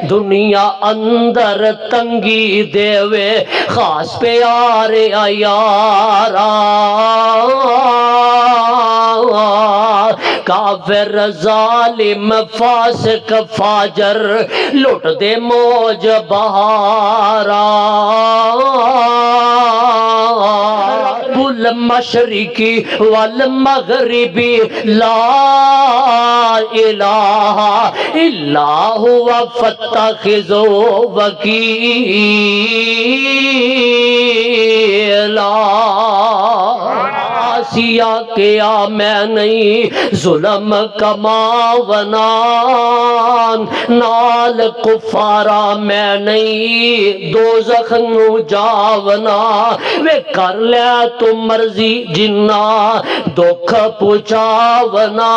دنیا اندر تنگی دیوے خاص پیارے یارا کافر ظالم فاسق فاجر لٹ دے موج بہارا رب المشرقی والمغربی لا الہ الا ہوا فاتخذوا وکیلا آسیہ کیا میں نہیں ظلم کماونان نال کفارا میں نہیں دوزخ نو جاونا وے کر لے تو مرضی جنہ دکھ پہنچاونا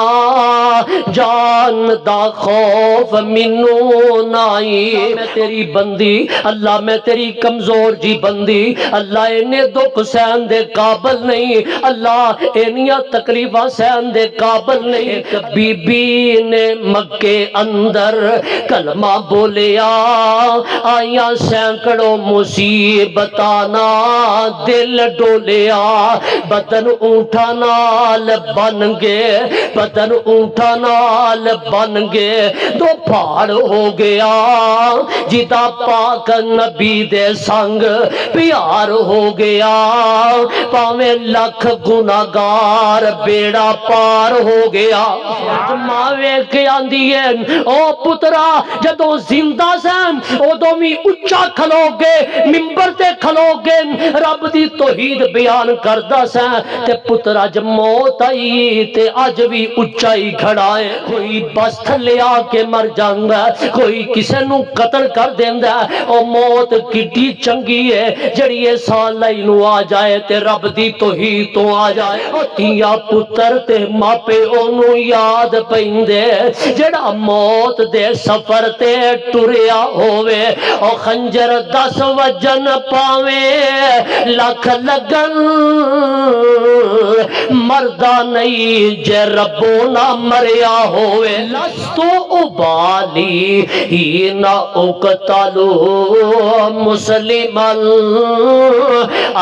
جان دا خوف منو نائی میں تیری بندی اللہ میں تیری کمزور جی بندی اللہ انہیں دکھ سہن دے قابل نہیں اللہ انہیں تکلیفہ سہن دے قابل نہیں ایک بی بی نے مکے اندر کلمہ بولیا آیاں سینکڑوں مصیبتانا دل ڈولیا بدن اونٹا نال بن گے بدن اونٹا نال بن گے دو پھاڑ ہو گیا جدا پاک نبی دے سنگ پیار ہو گیا پاویں لکھ گناہگار بیڑا پار ہو گیا ماوے کے آندیے او پترا جدو زندہ سین او دومی اچھا کھلو گے ممبر تے کھلو گے رب دی توحید بیان کردہ سین تے پترا جب موت آئی تے آج بھی اچھائی کھڑائے کوئی بس تھلے آ کے مر جانگا کوئی کسے نو قتل کر دیندہ او موت کٹی چنگی ہے جڑیے سالائی نو آ جائے تے رب دی توحید تو آ جائے او تیا پتر تے ماپے اونو یاد پہندے جڑا موت دے سفر تے ٹریا ہوئے او خنجر 10 وجن پاوے لکھ لگن مردہ نہیں جے ربو نہ مریا ہوئے لستو ابالی ہی نہ اقتلو مسلما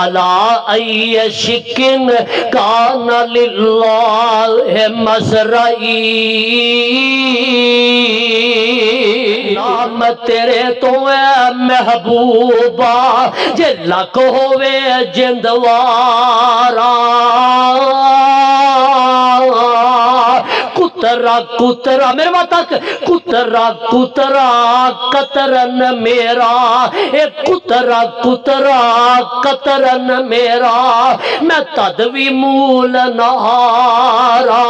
علا ای شکن کان للہ مزرعی نام تیرے تو اے محبوبہ جے لک ہوئے جندوارا کترا کترا میرے بات تک کترا کترا قطرن میرا اے کترا کترا قطرن میرا میں تدوی مول نہارا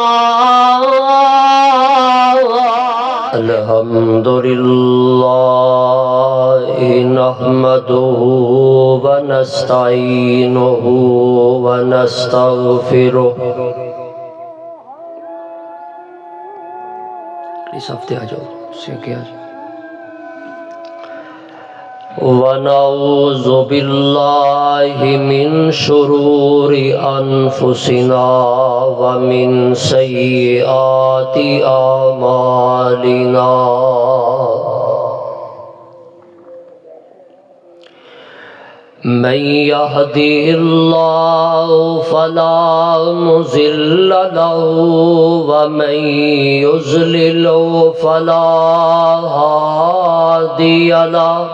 الحمدللہ نحمدہ ونستعینہ ونستغفرہ اس ہفتے آ جاؤ سیکھے آ جاؤ وَنَعُوذُ بِاللَّهِ مِن شُرُورِ أَنفُسِنَا وَمِن سَيِّئَاتِ أَعْمَالِنَا من يهده الله فلا مضل له ومن يضلل فلا هادي له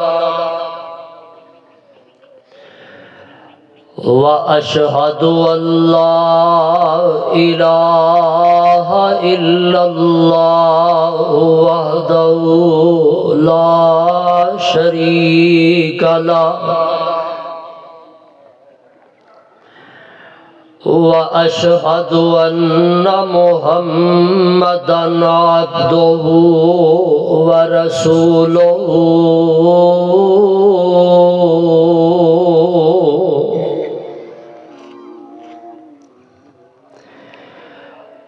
وأشهد أن لا إله إلا الله وحده لا شريك له وأشهد أن محمدًا عبده ورسوله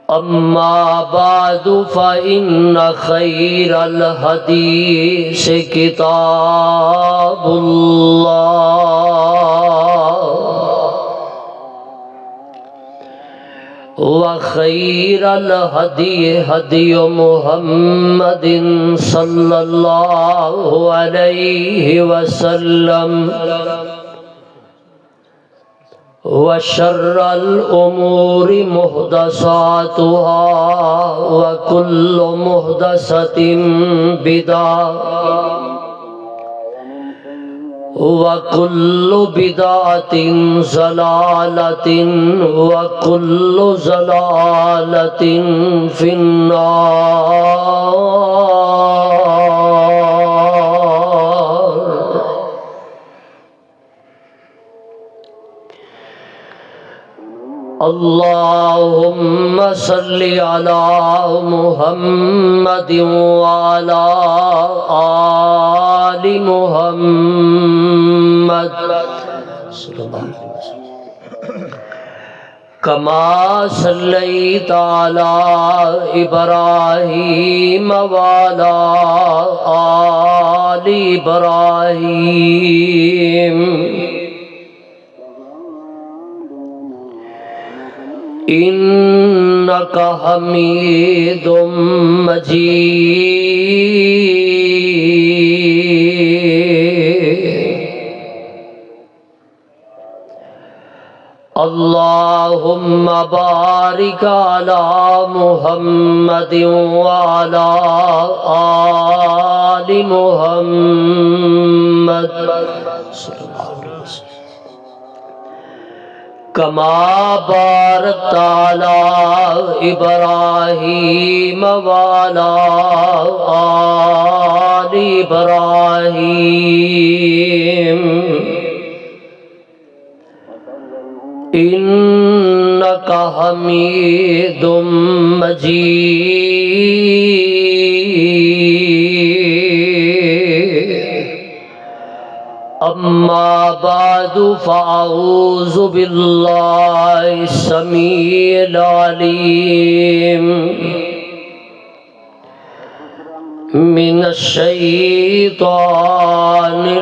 أما بعد فإن خير الحديث كتاب الله وخير الهدي هدي محمد صلى الله عليه وسلم وشر الأمور محدثاتها وكل محدثة بدعة وَكُلُّ بِدْعَةٍ ضَلَالَةٍ وَكُلُّ ضَلَالَةٍ فِي النَّارِ. اللهم صل على محمد وعلى آل محمد صلی اللہ علیہ وسلم كما صليت على إبراهيم وعلى آل إبراهيم إنك حميد مجيد. اللهم بارك على محمد وعلى آل محمد كما باركت على إبراهيم وعلى آل إبراهيم إنك حميد مجيد. أما بعد فأعوذ بالله السميع العليم من الشيطان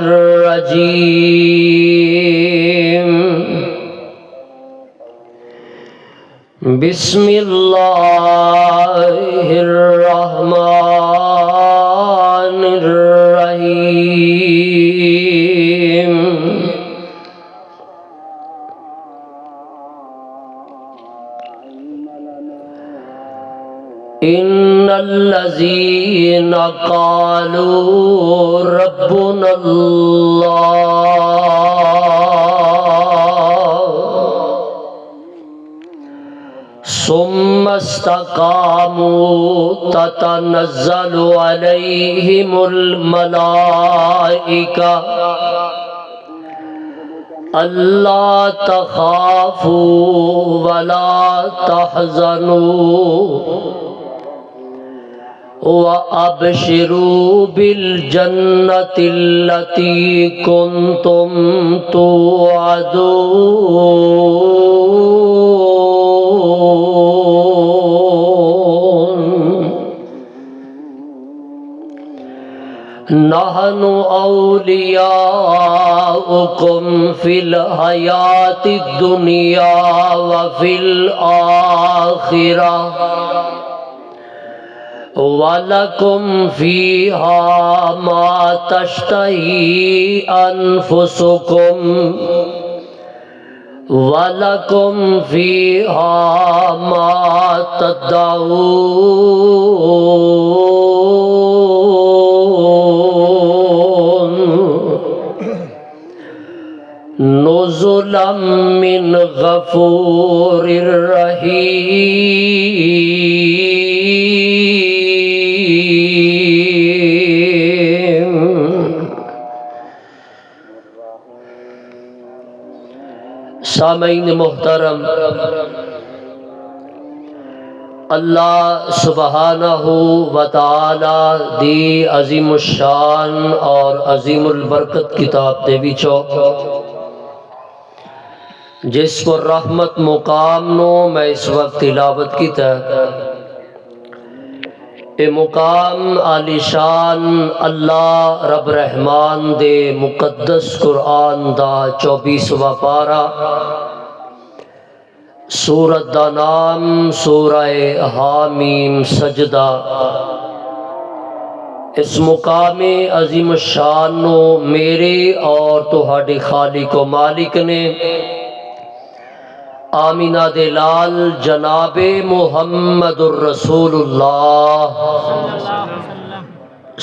الرجيم. بسم الله الرحمن الرحيم. إن الذين قالوا ربنا الله ثم استقاموا تتنزل عليهم الملائكة ألا تخافوا ولا تحزنوا وأبشروا بالجنة التي كنتم توعدون. نحن أولياؤكم في الحياة الدنيا وفي الآخرة وَلَكُمْ فِيهَا مَا تَشْتَهِي أَنفُسُكُمْ وَلَكُمْ فِيهَا مَا تَدَّعُونَ. نُزُلًا مِّنْ غَفُورٍ رحيم. سامعین محترم، اللہ سبحانہ و تعالی دی عظیم الشان اور عظیم البرکت کتاب دے وچوں جس کو رحمت مقام نو میں اس وقت تلاوت کیتا ہے. اے مقام عالی شان اللہ رب رحمان دے مقدس قرآن دا 24واں پارا سورت دا نام سورہ حامیم سجدہ۔ اس مقام عظیم شان نو میرے اور تہاڈے خالق و مالک نے آمینہ دے لال جناب محمد الرسول اللہ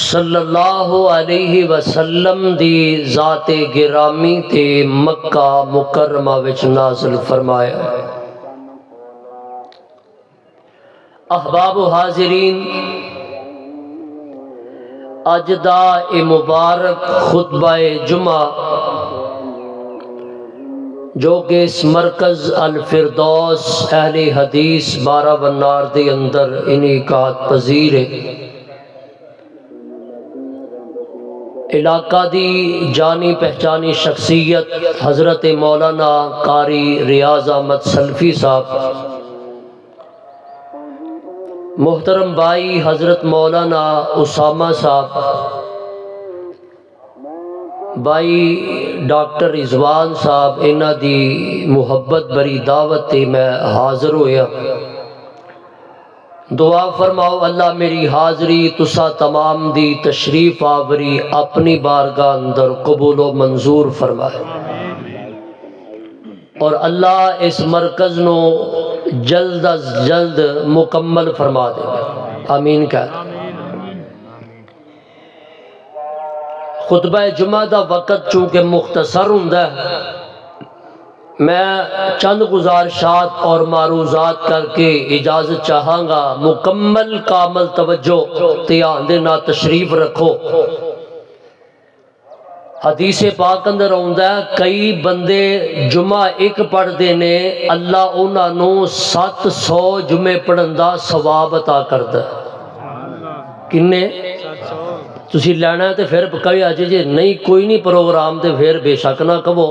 صلی اللہ علیہ وسلم دی ذات گرامی تے مکہ مکرمہ وچ نازل فرمایا۔ احباب و حاضرین، اج دا اے مبارک خطبہ جمعہ جو کہ اس مرکز الفردوس اہل حدیث بارہ بنار دے اندر انعقاد پذیر ہے، علاقہ دی جانی پہچانی شخصیت حضرت مولانا قاری ریاض احمد سلفی صاحب، محترم بھائی حضرت مولانا اسامہ صاحب، بھائی ڈاکٹر رضوان صاحب، انہاں دی محبت بری دعوت تے میں حاضر ہویا۔ دعا فرماؤ اللہ میری حاضری تسا تمام دی تشریف آوری اپنی بارگاہ اندر قبول و منظور فرمائے، اور اللہ اس مرکز نو جلد از جلد مکمل فرما دے، آمین کہہ۔ خطبہ جمعہ دا وقت چونکہ مختصر ہوندا ہے، میں چند گزارشات اور معروضات کر کے اجازت چاہاں گا، مکمل کامل توجہ دھیان دے نال تشریف رکھو۔ حدیث پاک اندر آوندا ہے کئی بندے جمعہ ایک پڑھ دے نے، اللہ انہاں نو 700 جمعے پڑھن دا ثواب عطا کردا ہے۔ کنے تسی لینا ہے تے پھر کہو اجے جی نہیں کوئی نہیں پروگرام تے پھر بے شک نہ کہو،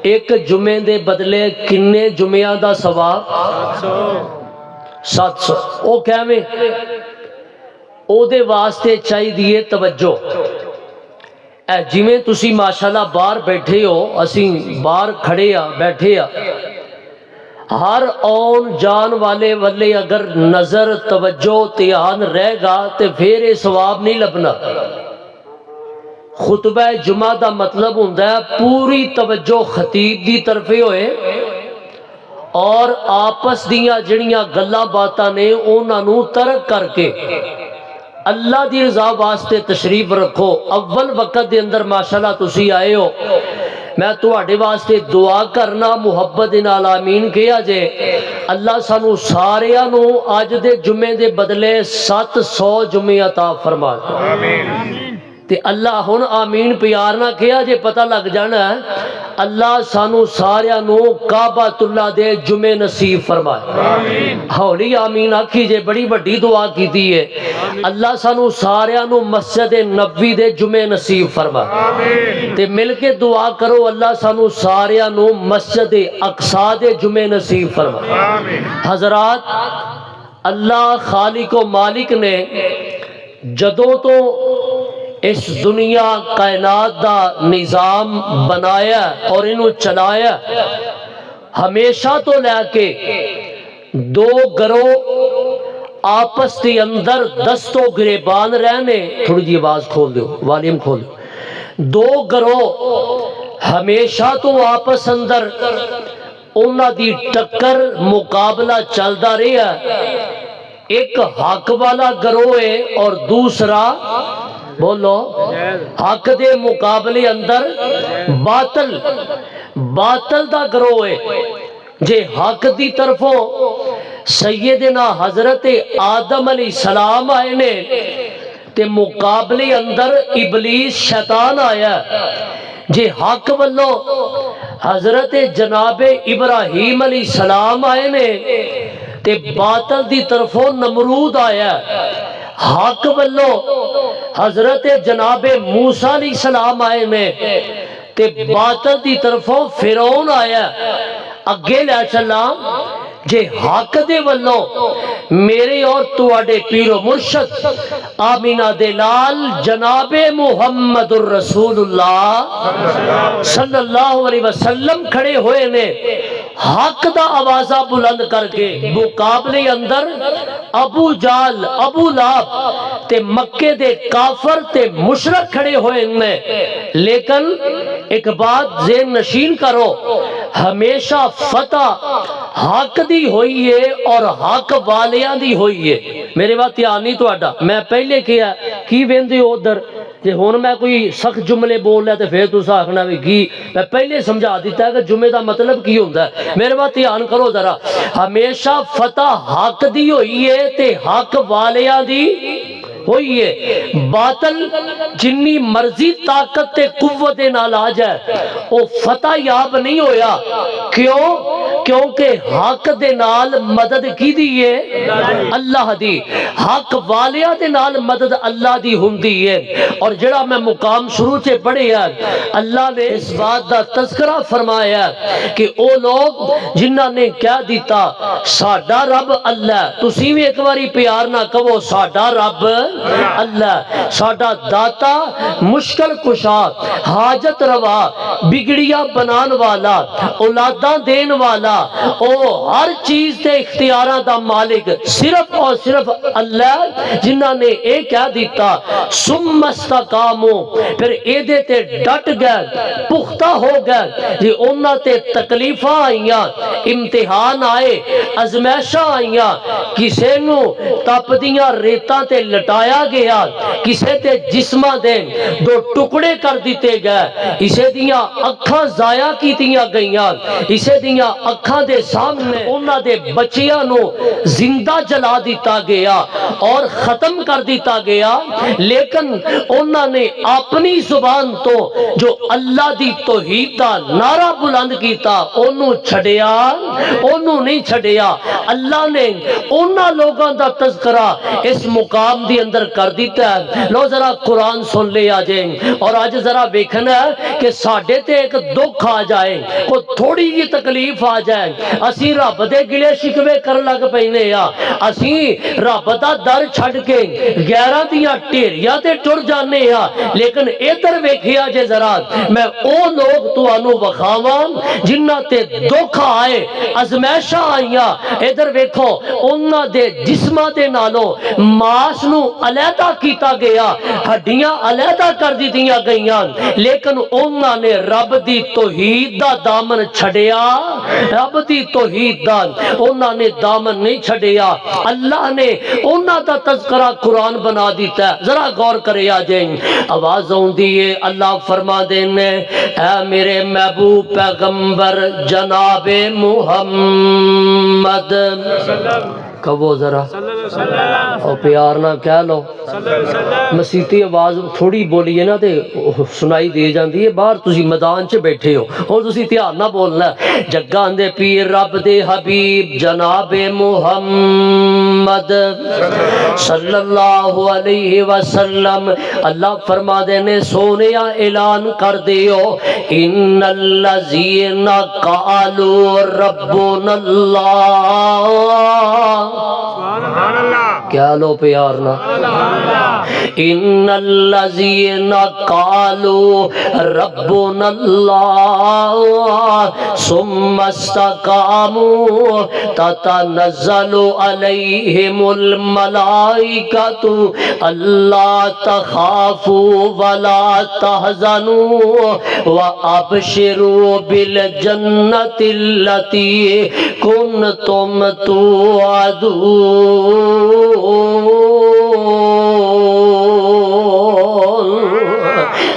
ایک جمعے دے بدلے کنے جمعیاں دا ثواب؟ 700۔ او کیویں؟ او دے واسطے چاہیے توجہ۔ اے جویں تسی ماشاءاللہ باہر بیٹھے ہو، اسی باہر کھڑے ہاں بیٹھے ہاں، ہر آن جان والے والے اگر نظر توجہ دھیان رہے گا تے پھر یہ ثواب نہیں لبنا۔ خطبہ جمعہ دا مطلب ہوندا ہے پوری توجہ خطیب دی طرفے ہوئے اور آپس دیاں جڑیاں گلاں باتاں نے انہاں نو ترک کر کے اللہ دی رضا واسطے تشریف رکھو۔ اول وقت دے اندر ماشاءاللہ تسی آئے ہو، میں تواڈے واسطے دعا کرنا محبت نال آمین کہیا جے، اللہ سانو ساریاں نو اج دے جمعے دے بدلے 700 جمعے عطا فرما دے، آمین۔ تے اللہ ہن آمین پیار نہ کہیا جے پتہ لگ جانا ہے اللہ سانو ساریاں نو کعبۃ اللہ دے جمعے نصیب فرمائے، آمین۔ ہولی آمین آکھی جے، بڑی بڑی دعا کیتی ہے، اللہ سانو ساریاں نو مسجد نبوی دے جمعے نصیب فرمائے، آمین۔ تے مل کے دعا کرو اللہ سانو ساریاں نو مسجد اقصی دے جمعے نصیب فرمائے، آمین۔ حضرات، اللہ خالق و مالک نے جدوں تو اس دنیا کائنات دا نظام بنایا اور انہوں چلایا، ہمیشہ تو لے کے دو گروہ آپس کے اندر دست و گریبان رہنے، تھوڑی جی آواز کھول دو، والیوم کھول دو، دو گروہ ہمیشہ تو آپس اندر انہاں دی ٹکر مقابلہ چلدا رہا، ایک حق والا گروہ ہے اور دوسرا بولو حق دے مقابلے اندر باطل دا گروہ ہے۔ جے حق دی طرفوں سیدنا حضرت آدم علیہ السلام آئے نے تے مقابلے اندر ابلیس شیطان آیا، جے حق والو حضرت جناب ابراہیم علیہ السلام آئے نے تے باطل دی طرفوں نمرود آیا، حق والو حضرت جناب موسیٰ علیہ السلام آئے نے تے باطل دی طرفوں فرعون آیا۔ اگے لے چلا جے حق دے والوں میرے اور تواڈے پیر و مرشد آمینہ دے لال جناب محمد الرسول اللہ صلی اللہ علیہ وسلم کھڑے ہوئے نے، حق دا آوازہ بلند کر کے مقابلے اندر ابو جال ابو لہب تے مکے دے کافر تے مشرک کھڑے ہوئے نے، لیکن ایک بات ذہن نشین کرو، ہمیشہ فتح حق دی ہوئی ہے اور حق والیاں دی ہوئی ہے۔ میرے بات دھیان نہیں تہاڈا، میں پہلے کیا کی ویندے ہو ادھر جے ہن میں کوئی سخت جملے بول رہا تے پھر تساں آکھنا وی کی، میں پہلے سمجھا دیتا ہے کہ جملے دا مطلب کی ہوندا ہے۔ میرے بات دھیان کرو ذرا، ہمیشہ فتح حق دی ہوئی ہے تے حق والیاں دی ہوئی ہے۔ باطل جنی مرضی طاقت تے قوت نال آ جائے او فتح یاب نہیں ہویا، کیوں؟ کیونکہ حق دے نال مدد کی دی ہے اللہ دی، حق والیاں دے نال مدد اللہ دی ہوندی ہے۔ اور جڑا میں مقام شروع سے پڑھیا اللہ نے اس بات دا تذکرہ فرمایا کہ او لوگ جنہاں نے کہہ دیتا ساڈا رب اللہ، تسی بھی ایک باری پیار نہ کہو ساڈا رب اللہ، ساڈا داتا مشکل کشا حاجت روا بگڑیا بنان والا اولاداں دین والا، او ہر چیز دے اختیاراں دا مالک صرف اور صرف اللہ، جنہاں نے اے کہہ دیتا ثم استقاموا، پھر اے دے تے ڈٹ گئے پختہ ہو گئے جی، انہاں تے تکلیفاں آئیاں امتحان آئے ازمائشاں آئیاں، کسے نو تپدیاں ریتاں تے لٹایا گیا، کسے تے جسماں دے دو ٹکڑے کر دیتے گئے، اسے دیاں اکھاں ضائع کیتیاں گئیاں، اسے دیاں اکھاں دے سامنے انہاں دے بچیاں نو زندہ جلا دیتا گیا اور ختم کر دیتا گیا، لیکن انہاں نے اپنی زبان تو جو اللہ دی توحید دا نعرہ بلند کیتا انہوں چھڑیا، انہوں نہیں چھڑیا۔ اللہ نے انہاں لوگاں دا تذکرہ اس مقام دی اندر کر دیتا ہے۔ لو ذرا قرآن سن لے آ جائیں، اور آج ذرا ویکھنا ہے کہ ساڈے تے ایک دکھ آ جائے، کوئی تھوڑی جی تکلیف آ جائے، اسی رب دے گلے شکوے کر لگ پینے آ، اسی رب دا در چھڑ کے غیراں دیاں ٹھیریاں تے ٹر جانے آ۔ لیکن ادھر ویکھیا جے ذرا، میں او لوگ تانوں وکھاواں جنہاں تے دکھ آئے ازمائشاں آئیاں، ادھر ویکھو انہاں دے جسماں دے نالوں ماس نو علیحدہ کیتا گیا، ہڈیاں علیحدہ کر دتیاں گئیاں، لیکن انہاں نے رب دی توحید دا دامن چھڑیا، رب دی توحید دا انہاں نے دامن نہیں چھڑیا۔ اللہ نے انہاں دا تذکرہ قرآن بنا دیتا ہے، ذرا غور کرے آ جائیں، آواز ہوندی ہے اللہ فرما دینے اے میرے محبوب پیغمبر جناب محمد، کہو ذرا اور پیار نہ کہہ لو، مسیتی آواز تھوڑی بولیے نا تے سنائی دے جاندی ہے، باہر تسی میدان چ بیٹھے ہو اور تسی دھیان نہ بولنا ہے۔ جگاں دے پیر رب دے حبیب جناب محمد صلی اللہ علیہ وسلم، اللہ فرما دینے سونیا اعلان کر دیو ان الذین قالوا ربنا اللہ، کیا لو پیارنا، ان الذین قالوا ربنا اللہ ثم استقاموا تتنزل علیہم الملائکۃ الا تخافوا ولا تحزنوا وابشروا بالجنۃ التی کنتم توعدون۔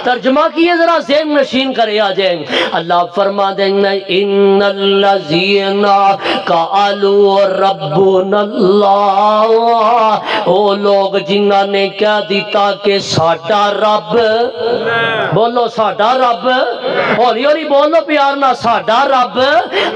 ترجمہ کیے ذرا ذہن نشین کرے آ جائیں، اللہ فرما دیں گے ان الذین قالوا ربنا اللہ، وہ لوگ جنہاں نے کہہ دیتا کہ ساڈا رب، بولو ساڈا رب، ہولی ہولی بولو پیار نہ، ساڈا رب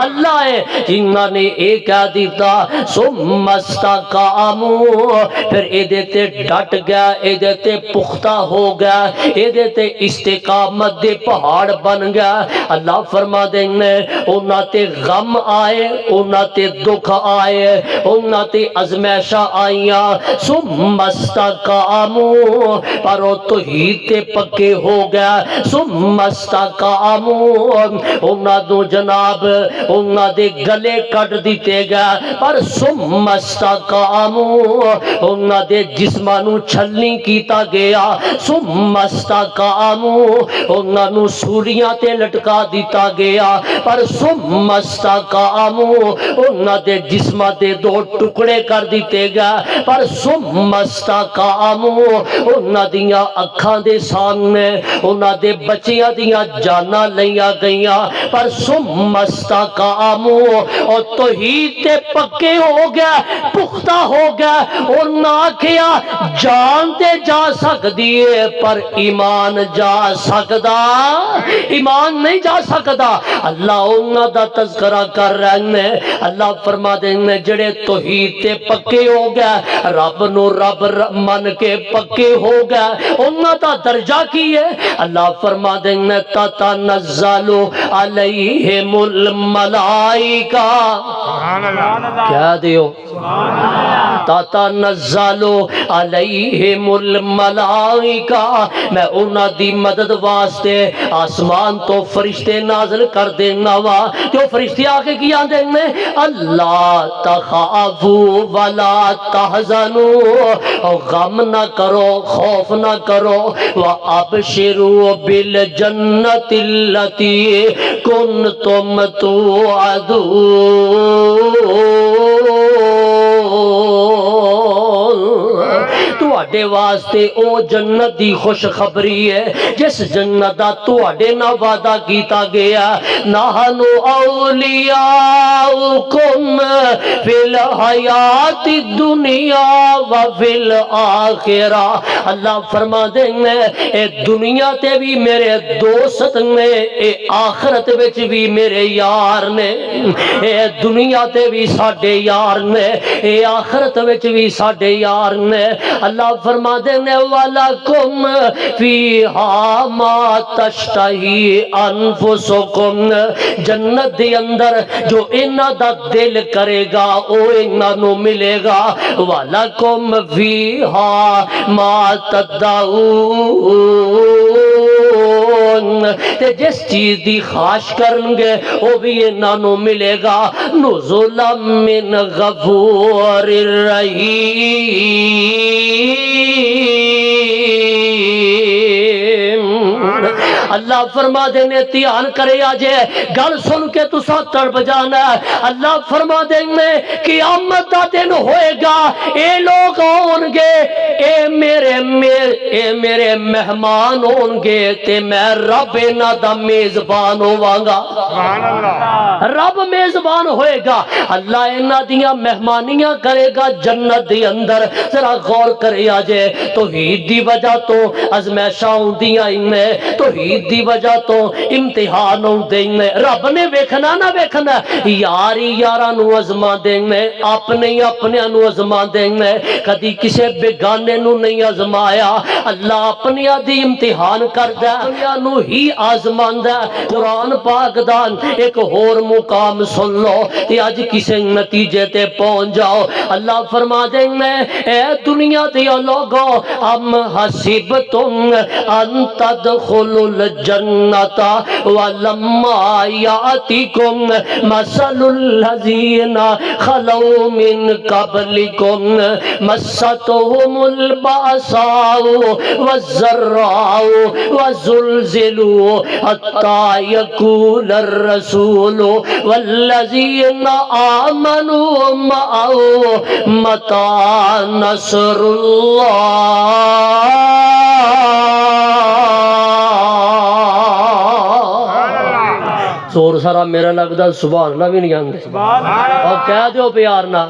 اللہ ہے، جنہاں نے اے کہہ دیتا ثم استقاموا، پھر اے دیتے ڈٹ گیا، اے دیتے پختہ ہو گیا، اے دیتے استقامت دے پہاڑ بن گیا. اللہ فرما دینے انہاں تے غم آئے, انہاں تے دکھ آئے, انہاں تے ازمیشہ آئیاں, ثم استقاموا پر وہ توحید تے پکے ہو گیا. ثم استقاموا انہاں دو جناب انہاں دے گلے کٹ دیتے گیا, پر ثم استقاموا انہاں دے جسمانو چھلنی کیتا گیا. ثم استقاموا انہاں نو سولیاں تے لٹکا دیتا گیا, پر ثم استقاموا انہاں دے جسماں دے دو ٹکڑے کر دیتے گیا, پر ثم استقاموا انہاں دیاں اکھاں دے سامنے انہاں دے بچیاں دیاں جاناں لئیاں گئیاں, پر ثم استقاموا اور توحید تے پکے ہو گیا, پختہ ہو گیا. اور نہ کیا جان تے جا سکدی ہے پر ایمان جا سکدا, ایمان نہیں جا سکدا. اللہ انہاں دا تذکرہ کر رہے ہیں. اللہ فرما دیں جڑے توحید تے پکے ہو گیا, رب نو رب من کے پکے ہو گیا, انہاں دا درجہ کی ہے. اللہ فرما دیں تتنزل علیہم الملائکہ, کیا دیو تتنزل علیہم الملائکہ, میں انہاں دی مدد واسطے آسمان تو فرشتے نازل کر دینا وا. جو فرشتے آکے کیا دینے اللہ تخافوا ولا تحزنوا, غم نہ کرو خوف نہ کرو, وابشروا بالجنت التي کنتم توعدون, تواڈے واسطے او جنت دی خوشخبری ہے جس جنت دا تواڈے نال وعدہ کیتا گیا. نحنو اولیاؤکم فی الحیات الدنیا وفی الآخرہ. اللہ فرما دیں اے دنیا تے بھی میرے دوست نے, اے آخرت وچ بھی میرے یار نے. اے دنیا تے بھی ساڈے یار نے, اے آخرت وچ بھی ساڈے یار نے. اللہ فرما دینے وَلَكُمْ فِيهَا مَا تَشْتَهِي أَنفُسُكُمْ, جنت دے اندر جو انہاں دا دل کرے گا او انہاں نو ملے گا. وَلَكُمْ فِيهَا مَا تَدَّعُونَ, تے جس چیز دی خواہش کرن گے وہ بھی انہاں نو ملے گا. نُزُلًا مِّنْ غَفُورٍ رَحِيمٍ. اللہ فرما دینے دھیان کرے آجے گل سن کے تسا تڑپ جانا ہے. اللہ فرما دینے قیامت دا دن ہوئے گا, اے لوگ ہون گے, اے میرے مہمان ہون گے, تے میں رب انہاں دا میزبان ہوواں گا. رب میزبان ہوئے گا. اللہ انہاں دیاں مہمانیاں کرے گا جنت دے اندر. ذرا غور کرے آجے توحید دی وجہ تو ازمیشاں ہوندیاں انہیں, توحید دی وجہ تو امتحان ہوندے انہیں. رب نے ویکھنا نہ ویکھنا, یاری یاراں نو ازما دینے, اپنے اپنے نو ازما دینے, کدی کسے بیگانے نو نہیں ازمایا. اللہ اپنی دی امتحان کردا, اپنیاں نو ہی آزماندا. قرآن پاک دا ایک اور مقام سن لو تے اج کسے نتیجے تے پہنچ جاؤ. اللہ فرما دینے اے دنیا دے لوگو ام حسبتم ان تدخلوا الجنت ولما یاتکم مثل الذین خلو من قبلکم مستهم البأساء والضراء وزلزلوا حتى يقول الرسول والذین آمنوا معه متى نصر اللہ. زور سارا میرا لگتا سبحان اللہ بھی نہیں آتے اور کہہ دیو پیار نہ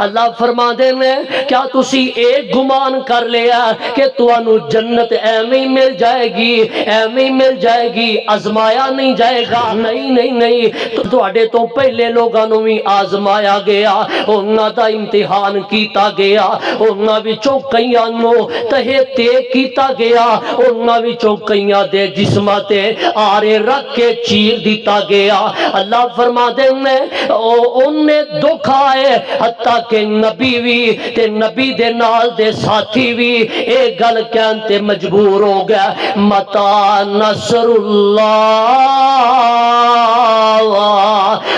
اللہ فرما دے میں کیا تسی ایک گمان کر لیا کہ تانوں جنت ایویں ہی مل جائے گی ایویں ہی مل جائے گی آزمایا نہیں جائے گا نہیں نہیں نہیں تواڈے تو پہلے لوگاں نوں بھی آزمایا گیا انہاں دا امتحان کیتا گیا انہاں وچوں کئیاں نوں تہے تے کیتا گیا انہاں وچوں کئیاں دے جسماں تے آرے رکھ کے چیر دیتا گیا اللہ فرما دے میں انہیں دکھ آئے حتیٰ کہ نبی بھی تے نبی دے نال دے ساتھی بھی ایک گل کہن تے مجبور ہو گیا متا نصر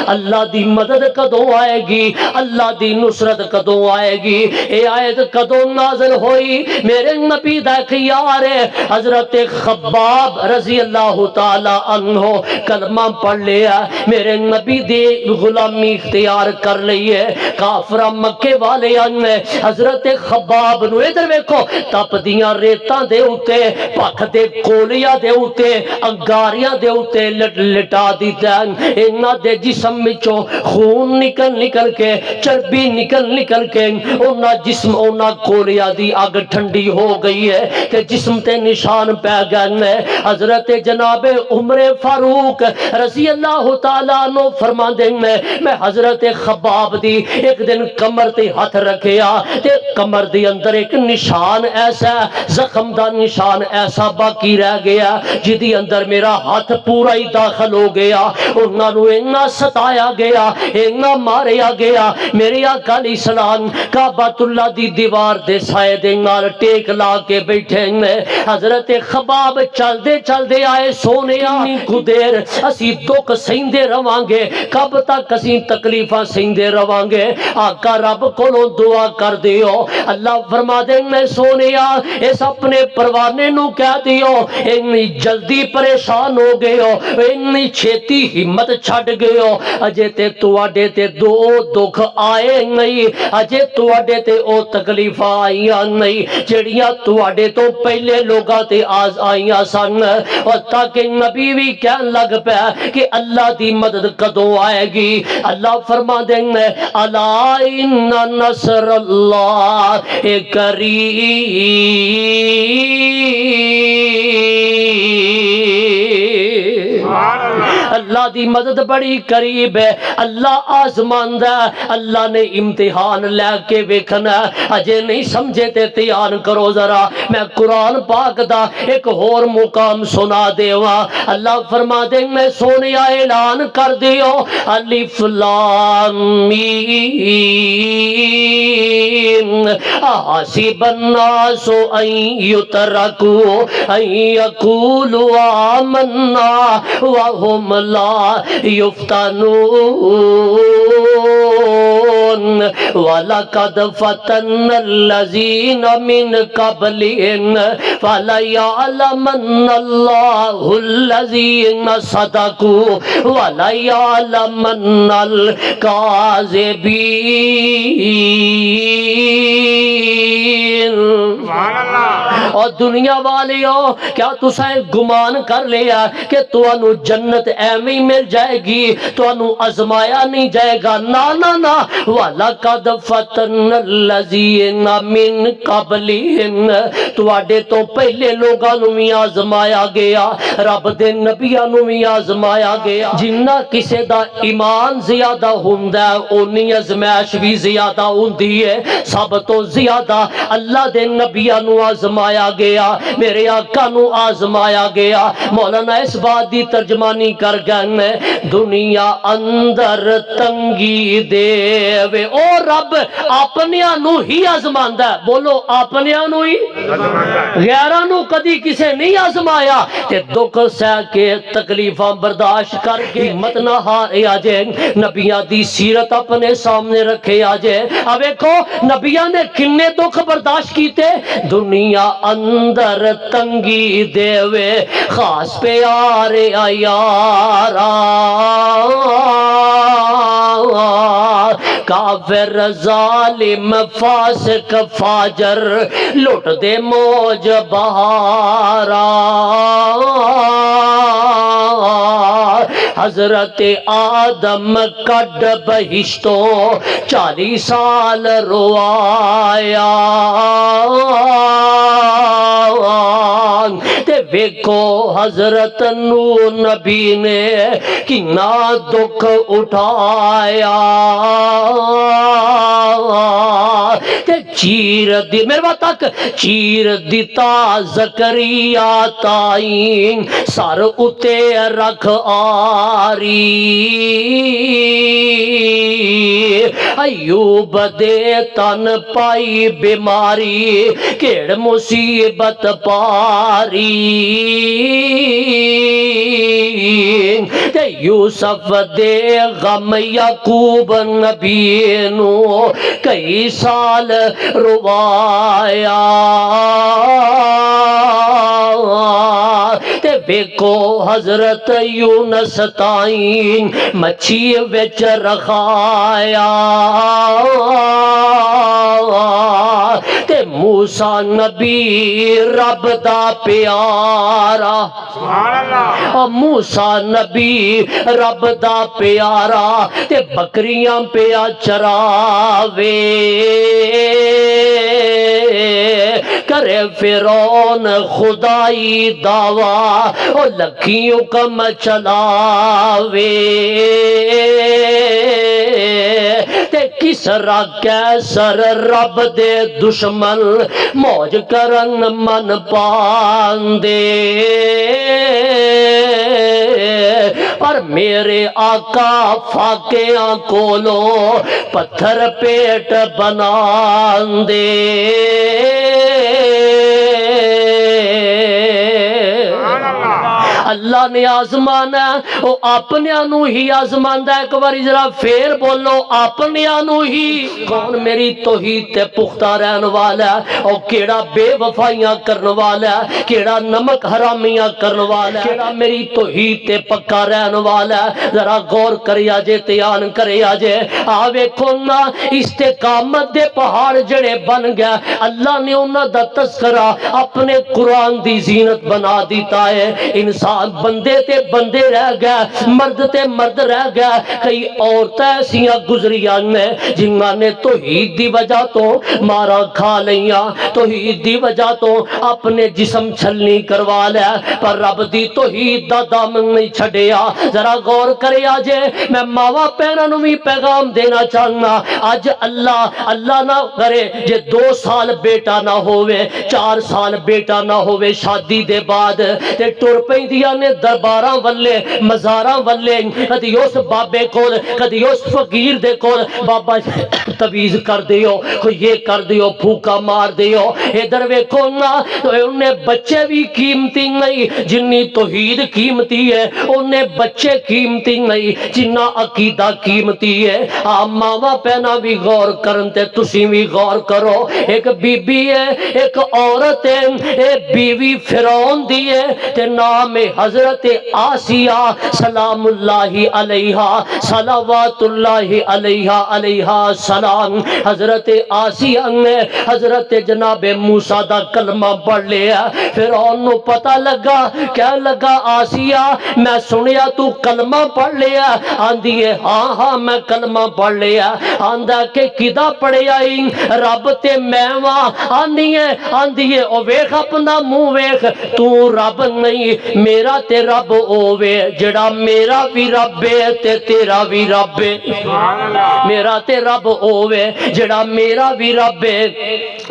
اللہ دی مدد کدوں آئے گی اللہ دی نصرت کدوں آئے گی اے آیت کدوں نازل ہوئی میرے نبی دا خیار ہے حضرت خباب رضی اللہ تعالی عنہ کلمہ پڑھ لیا میرے نبی دی غلامی اختیار کر لئی ہے کافرہ مکے والے نے حضرت خباب نو ادھر ویکھو تپ دیاں ریتاں دے اوتے پکھ دے کولیا دے اوتے انگاریاں دے اوتے لٹا دیتا انہاں دے جسم وچوں خون نکل کے چربی نکل کے انہاں جسم انہاں کولیا دی اگ ٹھنڈی ہو گئی ہے کہ جسم تے نشان پہ گئے حضرت جناب عمر فاروق رضی اللہ تعالیٰ عنہ فرما دیں میں حضرت خباب دی ایک دن کمر تے ہاتھ رکھیا تے کمر دی اندر ایک نشان ایسا زخم دا نشان ایسا باقی رہ گیا جدی اندر میرا ہاتھ پورا ہی داخل ہو گیا انہاں نو اینا ستایا گیا اینا ماریا گیا میرے آقا علیہ السلام کعبۃ اللہ دی دیوار دے سائے دے نال ٹیک لا کے بیٹھے ہیں حضرت خباب چل دے آئے سونے کو دیر اسی دکھ سہندے رواں گے کب تک اسی تکلیفاں سہندے رواں گے آقا رب کولوں دعا کر دیو اللہ فرما دے میں سونیا اس اپنے پروانے نو کہہ دیو اتنی جلدی پریشان ہو گئے ہو اتنی چھیتی ہمت چھڈ گئے ہو اجے تے تواڈے تے دو دکھ آئے نہیں اجے تواڈے تے او تکلیفاں آئیاں نہیں جڑیاں تواڈے تو پہلے لوگاں تے آز آئیاں سن اور تاکہ نبی بھی کہن لگ پیا کہ اللہ دی مدد کدوں آئے گی اللہ فرما دیں گے الا ان نصر اللہ قریب اللہ دی مدد بڑی قریب ہے اللہ آزماندا اللہ نے امتحان لے کے ویکھنا اجے نہیں سمجھے تے تیار کرو ذرا میں قرآن پاک دا ایک اور مقام سنا دیواں اللہ فرما دے میں سونیا اعلان کر دیو الف لام میم حسب الناس ان یترکوا ان یقولوا آمنا وهم لا يفتنون وَلَقَدْ فَتَنَّ الَّذِينَ مِنْ قَبْلِهِمْ فَلَيَعْلَمَنَّ اللَّهُ الَّذِينَ صَدَقُوا وَلَيَعْلَمَنَّ الْكَاذِبِينَ اور دنیا والیوں کیا تساں گمان کر لیا کہ تانوں جنت ایویں ہی مل جائے گی تانوں آزمایا نہیں جائے گا نا نا نا وَلَقَدْ فَتَنَّ الَّذِينَ مِنْ قَبْلِهِمْ تواڈے تو پہلے لوگاں نوں بھی آزمایا گیا رب دے نبیاں نوں بھی آزمایا گیا جنہ کسے دا ایمان زیادہ ہوندا ہے اونی ازمائش بھی زیادہ ہوندی ہے سب تو زیادہ اللہ دے نبیاں نوں آزمایا گیا میرے آقا نوں آزمایا گیا مولانا اس بات دی ترجمانی کر گئے دنیا اندر تنگی دے وے او رب اپنیاں نوں ہی آزماندا ہے بولو اپنیاں نوں ہی غیراں نوں کدی کسے نہیں آزمایا تے دکھ سہ کے تکلیفاں برداشت کر کے ہمت نہ ہارے آجے نبیاں دی سیرت اپنے سامنے رکھے آجے اب دیکھو نبیاں نے کنے دکھ برداشت کیتے دنیا اندر تنگی دے وے خاص پیارے آیارا کافر ظالم فاسق فاجر لٹ دے موج بہارا حضرت آدم کڈ بہشتوں 40 سال روایا تے ویکھو حضرت نوح نبی نے کنا دکھ اٹھایا تے چیر دی میرے بات تک چیر دیتا زکریا تائیں سر اتے رکھ آری ایوب دے تن پائی بیماری کیڑ مصیبت پاری تے یوسف دے غم یعقوب نبی نو کئی سال روایا تے ویکھو حضرت یونس تائیں مچھی وچ رکھایا تے موسیٰ نبی رب دا پیارا موسیٰ نبی رب دا پیارا تے بکریاں پیا چراوے کرے فرعون خدائی دعویٰ او لکھیوں کم چلاوے تے کسرا کیسر رب دے دشمن موج کرن من پاندے پر میرے آقا فاقیاں کولو پتھر پیٹ بناندے اللہ نے آزمانا ہے وہ اپنیانو ہی آزماندہ ہے. ایک باری ذرا پھر بولو اپنیانو ہی. کون میری توحید تے پختہ رہن والا ہے اور کیڑا بے وفائیاں کرن والا ہے, کیڑا نمک حرامیاں کرن والا ہے, کیڑا میری توحید تے پکا رہن والا ہے. ذرا غور کریا جے تیان کریا جے. آوے کھونا استقامت دے پہاڑ جڑے بن گیا اللہ نے انہاں دا تذکرہ اپنے قرآن دی زینت بنا دیتا ہے. انسان بندے تے بندے رہ گیا, مرد تے مرد رہ گیا. کئی عورتیں ایسیاں گزریاں نے جنہاں نے توحید دی وجہ تو مارا کھا لیاں, توحید دی وجہ تو اپنے جسم چھلنی کروا لیا, پر رب دی توحید دا دامن نہیں چھڑیا. ذرا غور کریا جے. میں ماوا پہنوں نو بھی پیغام دینا چاہنا, اج اللہ نہ کرے جے 2 سال بیٹا نہ ہوئے, 4 سال بیٹا نہ ہوئے شادی دے بعد تے ٹر پیندیاں نے درباراں ولے مزاراں ولے, کدی اس بابے کول کدی اس فقیر دے کول بابا تویز کر دیو, کوئی یہ کر دیو, پھوکا مار دیو. ادھر ویکھو نا تو انہیں بچے بھی قیمتی نہیں جنی توحید قیمتی ہے, انہیں بچے قیمتی نہیں جنہ عقیدہ قیمتی ہے. ماوا پہنا بھی غور کرن تے تسی بھی غور کرو. ایک بی بی ہے, ایک عورت ہے, ایک بیوی فرعون دی ہے تے نام حضرت آسیہ سلام اللہ علیہا صلوات اللہ علیہا علیہا سلام. حضرت آسیہ نے حضرت جناب موسیٰ دا کلمہ پڑھ لیا. فرعون نو پتہ لگا, کیا لگا آسیہ میں سنیا تو کلمہ پڑھ لیا. آندھی ہے ہاں ہاں میں کلمہ پڑھ لیا. آندھا کہ کدا پڑھیا ہی رب تے میواں. آندھی ہے او ویخ اپنا منہ ویخ, تو رب نہیں میرا تے رب اووے جڑا میرا بھی رب ہے تے تیرا بھی رب ہے. میرا تے رب اووے جڑا میرا بھی رب ہے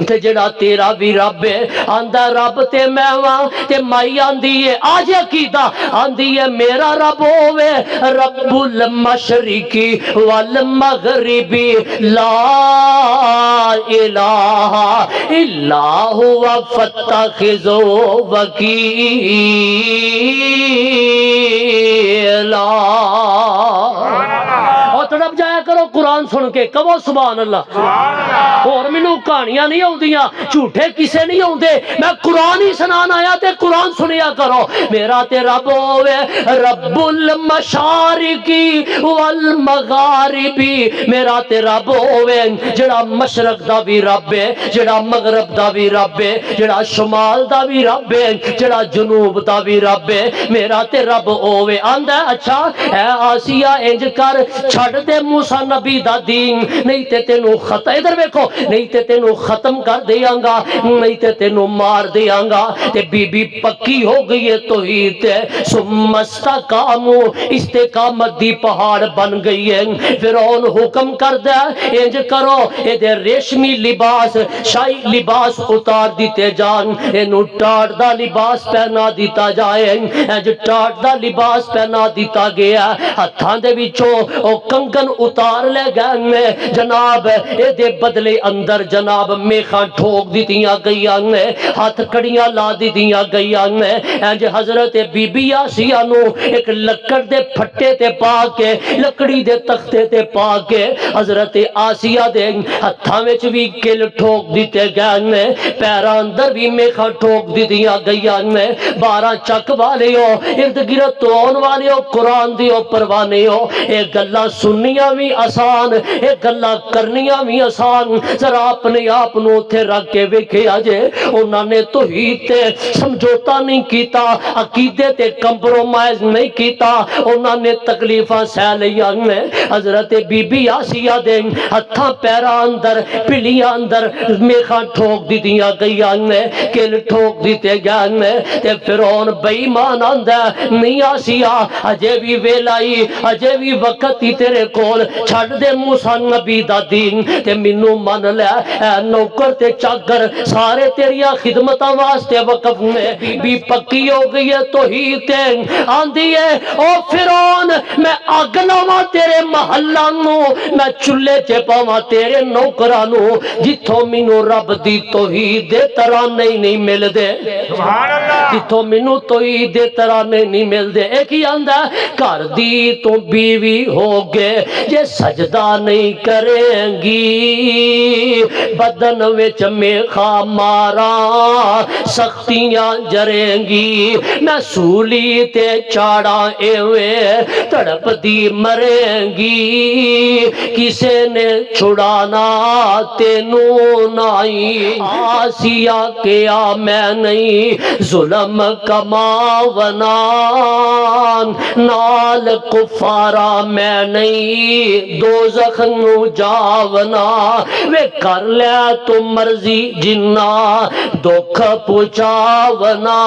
تے جڑا تیرا بھی رب ہے. آندھا رب تے میواں تے مائی آندھی ہے آج عقیدہ, آندھی ہے میرا رب ہووے رب المشرقی والمغربی لا الہ الا ہوا فاتخذو وکیلا. اور تڑپ جایا کرو قرآن سن کے, کہو سبحان اللہ. اور مینوں کہانیاں نہیں آؤندیاں، جھوٹے کسے نہیں آؤندے، میں قرآن ہی سنان آیا تے قرآن سنیا کرو۔ میرا تے رب ہوے رب المشارقی والمغاربی، میرا تے رب ہوے جڑا مشرق دا بھی رب ہے، جڑا مغرب دا بھی رب ہے، جڑا شمال دا بھی رب ہے، جڑا جنوب دا بھی رب ہے، میرا تے رب ہوے۔ آندا اچھا اے آسیہ انج کر چھڑ دے موسیٰ نبی دا دین، نہیں تے تینوں ختم، ادھر ویکھو، نہیں تے تینوں ختم کر دیاں گا، نہیں تے تینوں مار دیاں گا۔ تے بی بی پکی ہو گئی ہے توحید تے، ثم استقاموا، استقامت دی پہاڑ بن گئی ہے۔ فرعون حکم کر دے انج کرو، اے دے ریشمی لباس شاہی لباس اتار دیتے جان، اینو ٹاٹ دا لباس پہنا دیتا جائے، انج ٹاٹ دا لباس پہنا دیتا گیا، ہتھاں دے وچوں او کنگن اتار لے گئے جناب، اے دے بدلے اندر جناب میخاں ٹھوک دیتیاں گئیاں، ہاتھ کڑیاں لا دیتیاں گئیاں، انج حضرت بی بی آسیہ نو ایک لکڑ دے پھٹے تے پا کے، لکڑی دے تختے تے پا کے حضرت آسیہ دے ہتھاں وچ بھی کل ٹھوک دیتے گئے، پیراں اندر بھی میخاں ٹھوک دیتیاں گئیاں، 12 چک والیو ارد گرد تون والیو قرآن دیو پروانیو، اے گلاں سننیاں بھی آسان، اے گلاں کرنیاں بھی آسان، ذرا اپنے آپ نو اتھے رکھ کے ویکھیا جے، انہاں نے توحید تے سمجھوتا نہیں کیتا، عقیدے تے کمپرومائز نہیں کیتا، انہاں نے تکلیفاں سہ لیاں۔ حضرت بی بی آسیہ دے ہتھاں پیراں اندر پلیاں اندر میخاں ٹھوک دیتیاں گئیاں، کل ٹھوک دیتے گئے، تے فرعون بے ایمان آندا نہیں آسیہ اجے بھی ویلائی، اجے بھی وقت ہی تیرے کول، چھڑ دے موسیٰ نبی دا دین تے مینوں من لے، اے نوکر تے چاکر سارے تیریاں خدمتاں واسطے وقف نے۔ بی بی پکی ہو گئی ہے توحید تے، آندی ہے او فرعون میں اگ لاواں تیرے محلہ نو، میں چولہے چ پاواں تیرے نوکراں نو، جتھوں مینوں رب دی توحید دے ترانے نہیں مل دے، سبحان اللہ، جتھوں مینوں توحید دے ترانے نہیں مل دے۔ ایک ہی آندا گھر دی تو بیوی ہو گے جے سجدہ نہیں کریں گی، بدن وچ میخا مارا سختیاں جریں گی، میں سولی تے چاڑا ایویں تڑپ دی مریں گی، کسے نے چھڑانا تینوں نائی، آسیہ کیا میں نہیں ظلم کماونا، نال کفارا میں نہیں دوزخ نو جاونا، وے کر لیا تو مرضی جنہ دکھ پہنچاونا،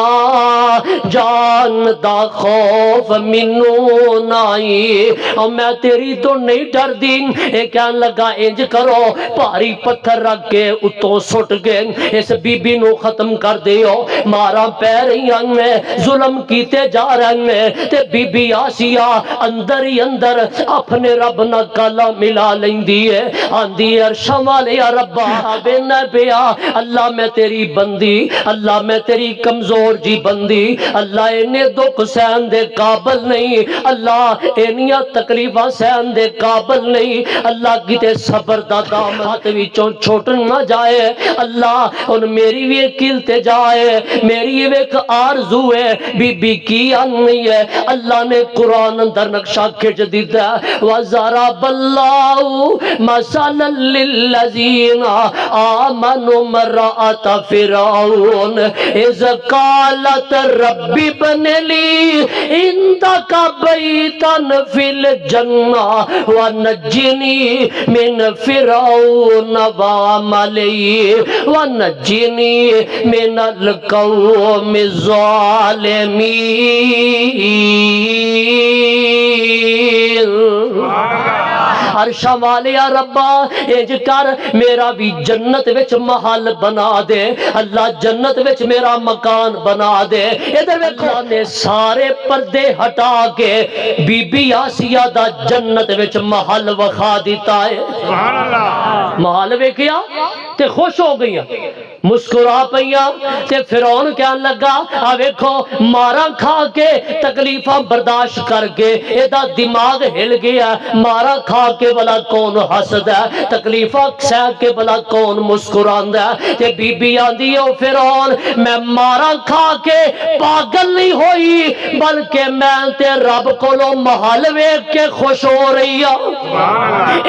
جان دا خوف مینوں نائی، اور میں تیری تو نہیں ڈر دی۔ اے کہن لگا انج کرو بھاری پتھر رکھ کے اتوں سٹ گئے، اس بی بی نو ختم کر دیو، مارا پہ رہی ہیں، ظلم کیتے جا رہے ہیں، تے بی بی آسیہ اندر ہی اندر اپنے رب نہ گالا ملا لیندی ہے، آندی عرشاں والے یا ربا بینہ پیا، اللہ میں تیری بندی، اللہ میں تیری کمزور جی بندی، اللہ انہیں دکھ سہن دے قابل نہیں، اللہ انیاں تکلیفاں سہن دے قابل نہیں، اللہ کتے صبر دا دام ہاتھ وچوں چھوٹ نہ جائے، اللہ ان میری بھی کل تے جائے، میری ایک آرزو ہے، بی بی کی آنی ہے، اللہ نے قرآن اندر نقشہ کھچ دیتا ہے، وَضَرَبَ اللَّهُ مَثَلًا لِلَّذِينَ آمَنُوا امْرَأَتَ فِرْعَوْنَ إِذْ قَالَتْ رَبِّ ابْنِ لِي عِندَكَ بَيْتًا فِي الْجَنَّةِ وَنَجِّنِي مِنْ فِرْعَوْنَ وَعَمَلِهِ وَنَجِّنِي مِنَ الْقَوْمِ الظَّالِمِينَ۔ عرشاں والے یا ربا انج کر میرا بھی جنت وچ محل بنا دے، اللہ جنت وچ میرا مکان بنا دے۔ ادھر ویکھو نے سارے پردے ہٹا کے بی بی آسیہ دا جنت وچ محل وکھا دیتا ہے، سبحان اللہ، محل ویکھیا تے خوش ہو گئیاں، مسکرا پئیاں، تے فرعون کہن لگا آ ویکھو مارا کھا کے تکلیفاں برداشت کر کے ایدا دماغ ہل گیا، مارا کھا کے کے بلا کون ہسدا ہے، تکلیفاں سہ کے بلا کون مسکراندا ہے؟ تے بی بی آندی او فرعون میں مارا کھا کے پاگل نہیں ہوئی، بلکہ میں تے رب کولو محل ویکھ کے خوش ہو رہی ہوں۔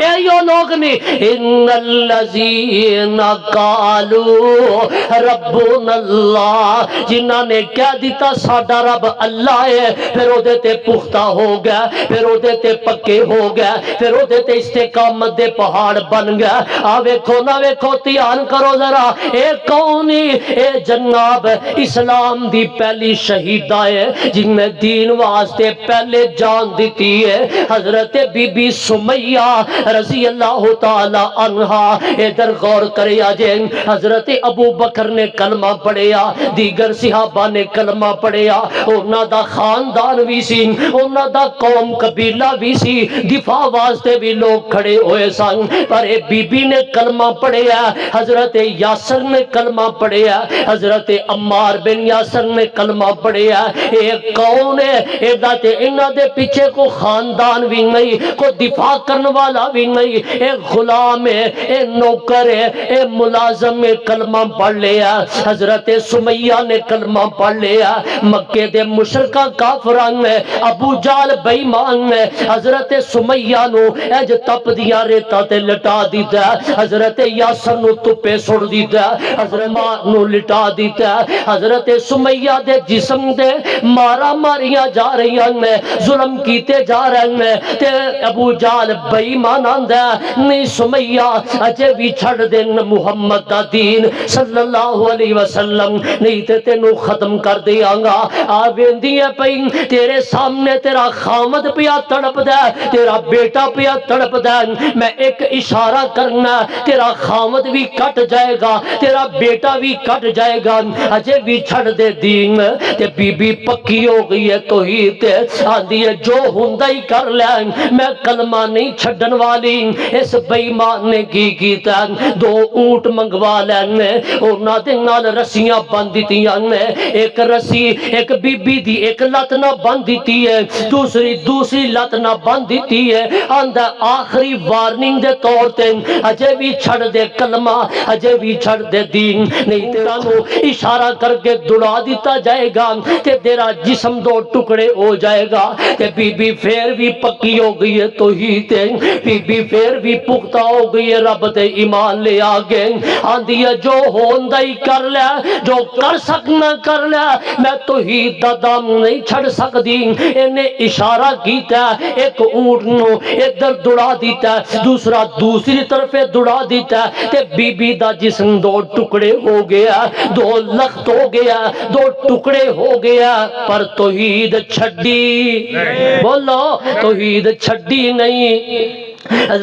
ایو لوگ نہیں، ان الذین قالوا ربنا اللہ، جنہاں نے کہہ دیتا ساڈا رب اللہ ہے، پھر او دے تے پختہ ہو گیا، پھر او دے تے پکے ہو گیا، پھر او دے تے استقامت دے پہاڑ بن گیا۔ آ ویکھو نہ ویکھو، دھیان کرو ذرا، اے کونی اے جناب اسلام دی پہلی شہیدہ ہے جن نے دین واسطے پہلے جان دیتی ہے، حضرت بی بی سمیہ رضی اللہ تعالی عنہا۔ ادھر غور کرے آجے، حضرت ابو بکر نے کلمہ پڑھیا، دیگر صحابہ نے کلمہ پڑھیا، انہاں دا خاندان بھی سی، انہاں دا قوم قبیلہ بھی سی، دفاع واسطے بھی لوگ کھڑے ہوئے سن، پر اے بی بی نے کلمہ پڑھیا، حضرت یاسر نے کلمہ پڑھیا، حضرت عمار بن یاسر نے کلمہ پڑھیا۔ اے کون ہے؟ اے داتے انہاں دے پیچھے کو خاندان بھی نہیں، کو دفاع کرنے والا بھی نہیں، اے غلام ہے، اے نوکر ہے، اے ملازم ہے، کلمہ پڑھ لیا۔ حضرت سمیہ نے کلمہ پڑھ لیا، مکے دے مشرکہ کافران نے، ابو جال بے ایمان نے حضرت سمیہ نو اج تپ دیا ریتا تے لٹا دیتا، حضرت یاسر نو تپے سڑ دیتا، حضرت ماں نو لٹا دیتا، حضرت سمیہ دے جسم دے مارا ماریاں جا رہی ہیں، ظلم کیتے جا رہے ہیں، تے ابو جال بے ایمان آندا نہیں سمیہ اجے بھی چھڑ دین محمد دا دین صلی اللہ علیہ وسلم، نہیں تے تینوں ختم کر دیاں گا۔ آ ویندی ہے پئی تیرے سامنے تیرا خامد پیا تڑپ دے، تیرا بیٹا پیا تڑپ دے، میں ایک اشارہ کرنا تیرا خامد بھی کٹ جائے گا، تیرا بیٹا بھی کٹ جائے گا، اجے بھی چھڑ دے دین۔ تے بی بی پکی ہو گئی ہے توحید تے آندی ہے جو ہوندا ہی کر لیں، میں کلمہ نہیں چھڈن والی۔ اس بے ایمان نے کی کیتا، دو اونٹ منگوا لینے، انہاں دے نال رسیاں بند دتیاں نے، ایک رسی ایک بی بی دی ایک لت نہ بند دیتی ہے، دوسری لت نہ بند دیتی ہے، آندا آخری وارننگ دے طور تے اجے بھی چھڑ دے کلمہ، اجے بھی چھڑ دے دین، نہیں تے تانوں اشارہ کر کے دڑا دیتا جائے گا تے تیرا جسم دو ٹکڑے ہو جائے گا۔ تے بی بی پھر بھی پکی ہو گئی ہے توحید تے، بی بی پھر بھی پختہ ہو گئی ہے رب تے ایمان لے آگے، آندی ہے جو ہوندا ہی کر لے، جو کر سکنا کر لے، میں توحید دا دام نہیں چھڑ سکدی۔ انہیں اشارہ کیتا ہے، ایک اونٹ نو ادھر دڑا دیتا ہے، دوسرا دوسری طرف دڑا دیتا ہے، تے بی بی دا جسم دو ٹکڑے ہو گیا، دو لخت ہو گیا، دو ٹکڑے ہو گیا، پر توحید چھڈی، بولو توحید چھڈی نہیں،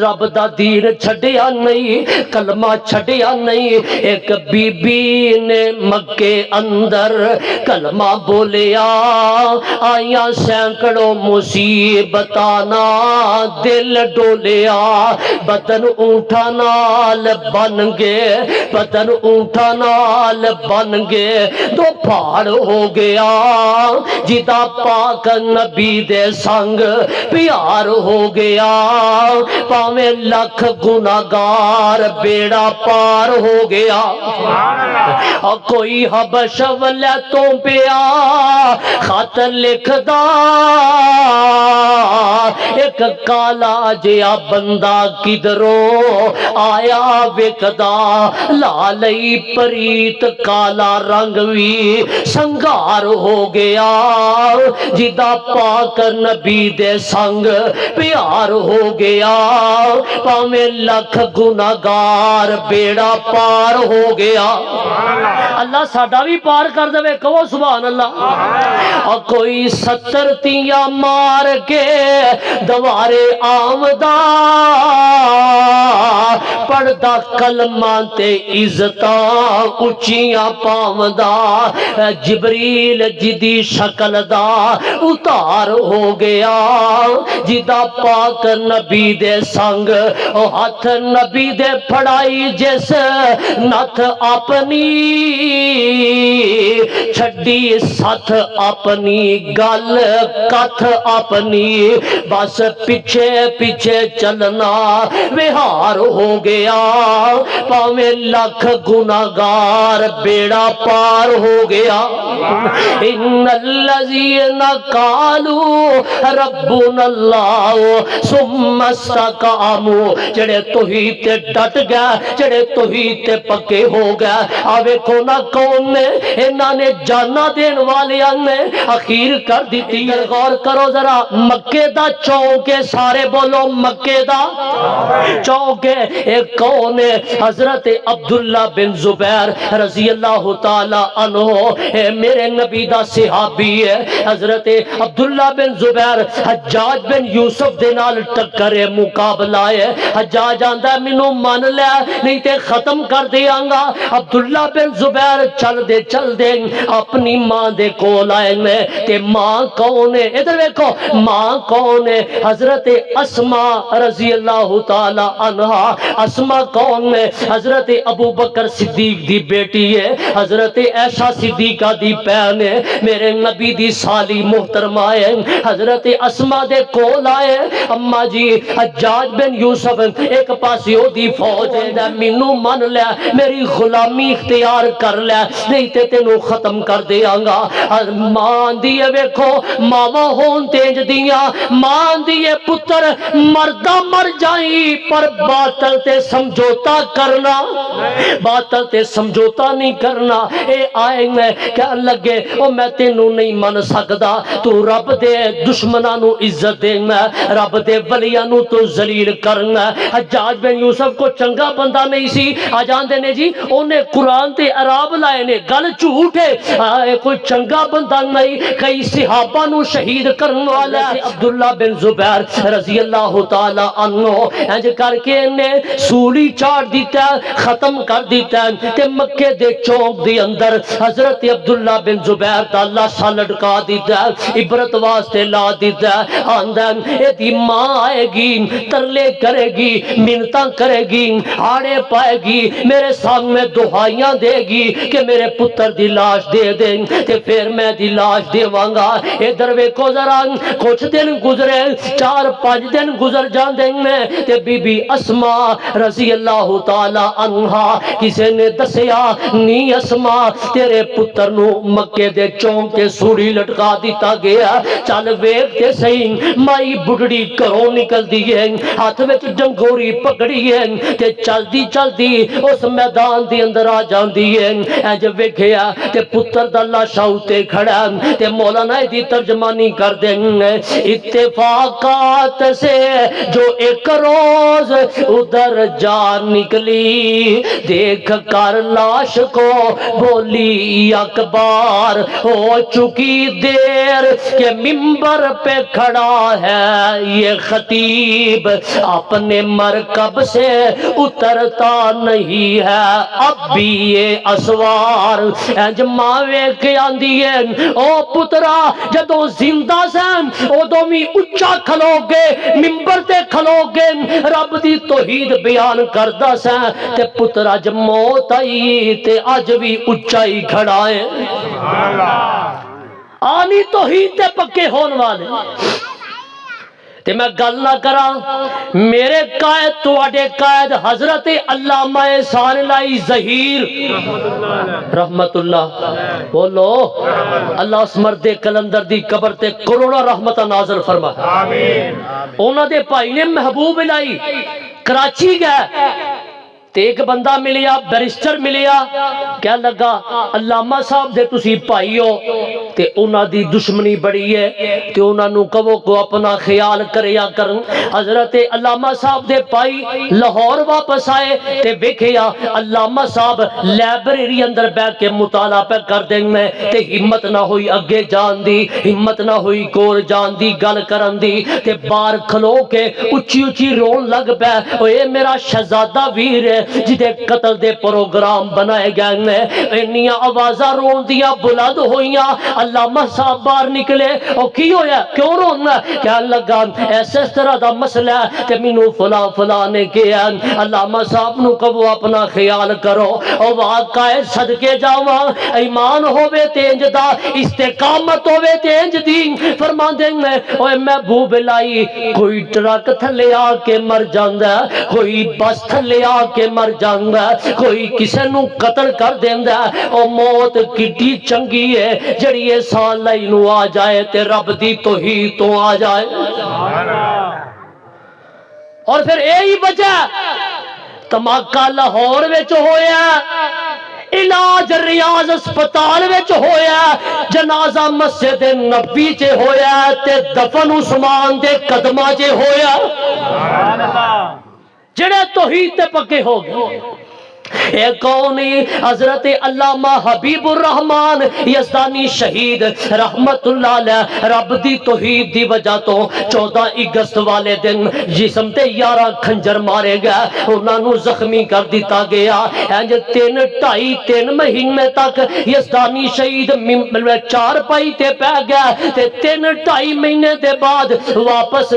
رب دا دین چھڈیا نہیں، کلمہ چھڈیا نہیں۔ ایک بی بی نے مکے اندر کلمہ بولیا، آیاں سینکڑوں مصیبتانا دل ڈولیا، بدن اونٹا نال بن گئے، بدن اونٹا نال بن گئے، دو پہاڑ ہو گیا، جدا پاک نبی دے سنگ پیار ہو گیا، پاویں لکھ گناہگار بیڑا پار ہو گیا۔ کوئی حبش ولیتوں پیا خط لکھدا، ایک کالا جیا بندہ کدھروں آیا وکدا، لالی پریت کالا رنگ بھی سنگار ہو گیا، جدا پاک نبی دے سنگ پیار ہو گیا، پاویں لکھ گناہگار بیڑا پار ہو گیا۔ اللہ ساڈا بھی پار کر دے، کہو سبحان اللہ۔ اور کوئی 70 تیاں مار کے دوارے آمدہ، پڑھدا کلمہ تے عزتاں اچیاں پاوندا، جبریل جدی شکل دا اتار ہو گیا، جدا پاک نبی دے دے سنگ او ہاتھ نبی دے پھڑائی جس نت اپنی چھڈی ساتھ اپنی گل کتھ اپنی بس پیچھے پیچھے چلنا وہار ہو گیا پاویں لاکھ گناہگار بیڑا پار ہو گیا ان الذین قالوا ربنا اللہ ثم استقاموا جڑے توحید تے ڈٹ گئے جڑے توحید تے پکے ہو گئے آ ویکھو نا کون نے انہاں نے جانا دین والیاں نے اخیر کر دیتی ہے غور کرو ذرا مکے دا چوک سارے بولو مکے دا چوک ایک کون ہے حضرت عبداللہ بن زبیر رضی اللہ تعالی عنہ اے میرے نبی دا صحابی ہے حضرت عبداللہ بن زبیر حجاج بن یوسف دے نال ٹکرے مقابلہ ہے حجاج آندا ہے مینوں مان لے نہیں تے ختم کر دیاں گا عبداللہ بن زبیر چل دے اپنی ماں دے کول آئے نے تے ماں کون ہے ادھر دیکھو ماں کون ہے حضرت اسماء رضی اللہ تعالی عنہا اسماء کون ہے حضرت ابو بکر صدیق دی بیٹی ہے حضرت عائشہ صدیقہ دی بہن ہے میرے نبی دی سالی محترمہ ہے حضرت اسماء دے کول آئے اما جی حجاج بن یوسف ایک پاسیو دی فوج ہے مینوں من لے میری غلامی اختیار کر لے نہیں تے تینوں ختم کر دیاں گا ماں دی ویکھو ماواں ہون تینج دیاں ماں دی پتر مردہ مر جائی پر باطل تے سمجھوتا کرنا باطل تے سمجھوتا نہیں کرنا اے آئے میں کیا لگے او میں تینوں نہیں من سکدا تو رب دے دشمناں نو عزت دینا رب دے ولیاں نو تو ذلیل کرنا حجاج بن یوسف کو چنگا بندہ نہیں سی آ جاندے نے جی اونے قرآن تے عراب لائے نے گل جھوٹ ہے کوئی چنگا بندہ نہیں کئی صحابہ نو شہید کرن والا عبداللہ بن زبیر رضی اللہ تعالی عنہ انج کر کے نے سولی چاڑ دیتا ختم کر دیتا تے مکے دے چوک دے اندر حضرت عبداللہ بن زبیر دا لاشا لٹکا دیتا عبرت واسطے لا دیتا آندہ اے دی ماں آئے گی ترلے کرے گی منتاں کرے گی آڑے پائے گی میرے سامنے دعائیاں دے گی کہ میرے پتر دی لاش دے دیں تے پھر میں دی لاش دے وانگا اے دروے کو ذرا کچھ دن گزرے 4-5 دن گزر جان دیں میں تے بی بی اسماء رضی اللہ تعالی عنہا کسے نے دسیا نی اسماء تیرے پتر نو مکے دے چونک کے سوڑی لٹکا دیتا گیا چل ویک تے صحیح مائی بڑھڑی کروں نکل دیئے ہاتھ وچ جنگوری پکڑی ہے تے چل دی اس میدان دی اندر آ جان دیئے جب ویکھیا تے پتر دا لاشا اتے کھڑا تے مولانا دی ترجمانی کر دیں اتفاقات سے جو ایک روز ادھر جا نکلی دیکھ کر لاش کو بولی اکبار ہو چکی دیر کہ ممبر پہ کھڑا ہے یہ خطیب اپنے مرکب سے اترتا نہیں ہے اب بھی یہ اسوار ماوے کے آندی ہے او پترا جدو زندہ سین او دومی اچھا کھلو گے ممبر تے کھلو گے رب دی توحید بیان کردہ سین تے پترا جب موت آئی تے آج بھی اچھا ہی کھڑا ہے آنی توحید تے پکے ہون والے تے میں گل نہ کرا میرے قائد تواڈے قائد حضرت علامہ احسان اللہ ظہیر رحمت اللہ بولو اللہ اس مرد کلندر دی قبر تے کروڑا رحمتہ نازل فرما آمین اونا دے بھائی نے محبوب الہی کراچی گئے تے ایک بندہ ملیا بیرسٹر ملیا کیا لگا علامہ صاحب دے تسی پائی ہو تے انہاں دی دشمنی بڑی ہے تے انہاں نو کہو کو اپنا خیال کریا کرن حضرت علامہ صاحب دے پائی لاہور واپس آئے تے ویکھیا علامہ صاحب لائبریری اندر بیٹھ کے مطالعہ پہ کر دیں میں تے ہمت نہ ہوئی اگے جان دی ہمت نہ ہوئی کور جان دی گل کرن دی تے بار کھلو کے اچھی اچھی رون لگ پے اے میرا شہزادہ ویر ہے جدے قتل دے پروگرام بنائے گئے نے انیاں آوازاں رون دیاں بلند ہوئیاں علامہ صاحب باہر نکلے او کی ہویا کیوں رونا کہنے لگا ایسے اس طرح دا مسئلہ ہے کہ مینوں فلاں فلاں نے کیا علامہ صاحب نو کہو اپنا خیال کرو او واقع صدقے جاواں ایمان ہووے تے انج دا استقامت ہووے تے انج دی فرماندے نے اوے محبوب لائی کوئی ٹرک تھلے آ کے مر جاندا ہے کوئی بس تھلے آ کے مر جاندا ہے کوئی کسے نو قتل کر دیندا ہے او موت کڈی چنگی ہے جڑی اے سال لئی نو آ جائے تے رب دی توحید تو آ جائے اور پھر یہی وجہ دھماکہ لاہور وچ ہویا علاج ریاض اسپتال وچ ہویا جنازہ مسجد نبی چ ہویا تے دفن عثمان دے قدماں چ ہویا سبحان اللہ جڑے توحید تے پکے ہو گئے ایک کونی حضرت علامہ حبیب الرحمن یزدانی شہید رحمت اللہ علیہ رب دی توحید دی وجہ تو 14 اگست والے دن جسم تے 11 کھنجر مارے گئے انہاں نو زخمی کر دیتا گیا انج 3 مہینے تک یزدانی شہید چار پائی تے پہ گیا تے 3-2.5 مہینے دے بعد واپس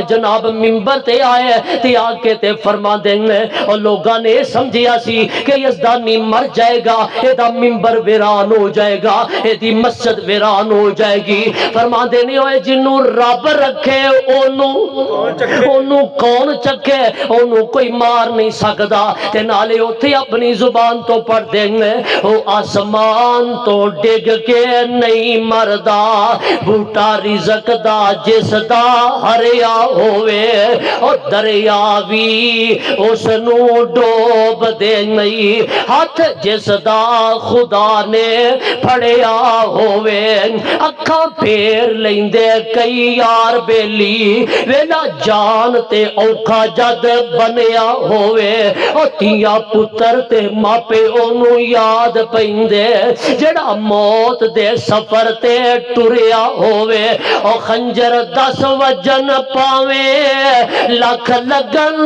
جناب منبر تے آئے تے آ کے تے فرما دیں اور لوگاں نے سمجھیا کہ یزدانی مر جائے گا ایدہ ممبر ویران ہو جائے گا ایدی مسجد ویران ہو جائے گی فرما دینے ہوئے جنہوں رب رکھے انہوں کون چکے انہوں کوئی مار نہیں سکتا تے نالے ہوتے اپنی زبان تو پڑھ دیں گے او آسمان تو ڈگ کے نہیں مردہ بوٹا رزق دا جس دا ہریا ہوئے اور دریاوی اس نو ڈوب دے نہیں ہاتھ جس دا خدا نے پھڑیا ہوئے اکھاں پھیر لیندے کئی یار بیلی ویلا جان تے اوکھا جد بنیا ہوئے او تیا پتر تے ماپے انہوں یاد پیندے جڑا موت دے سفر تے ٹریا ہوئے او خنجر 10 وجن پاوے لکھ لگن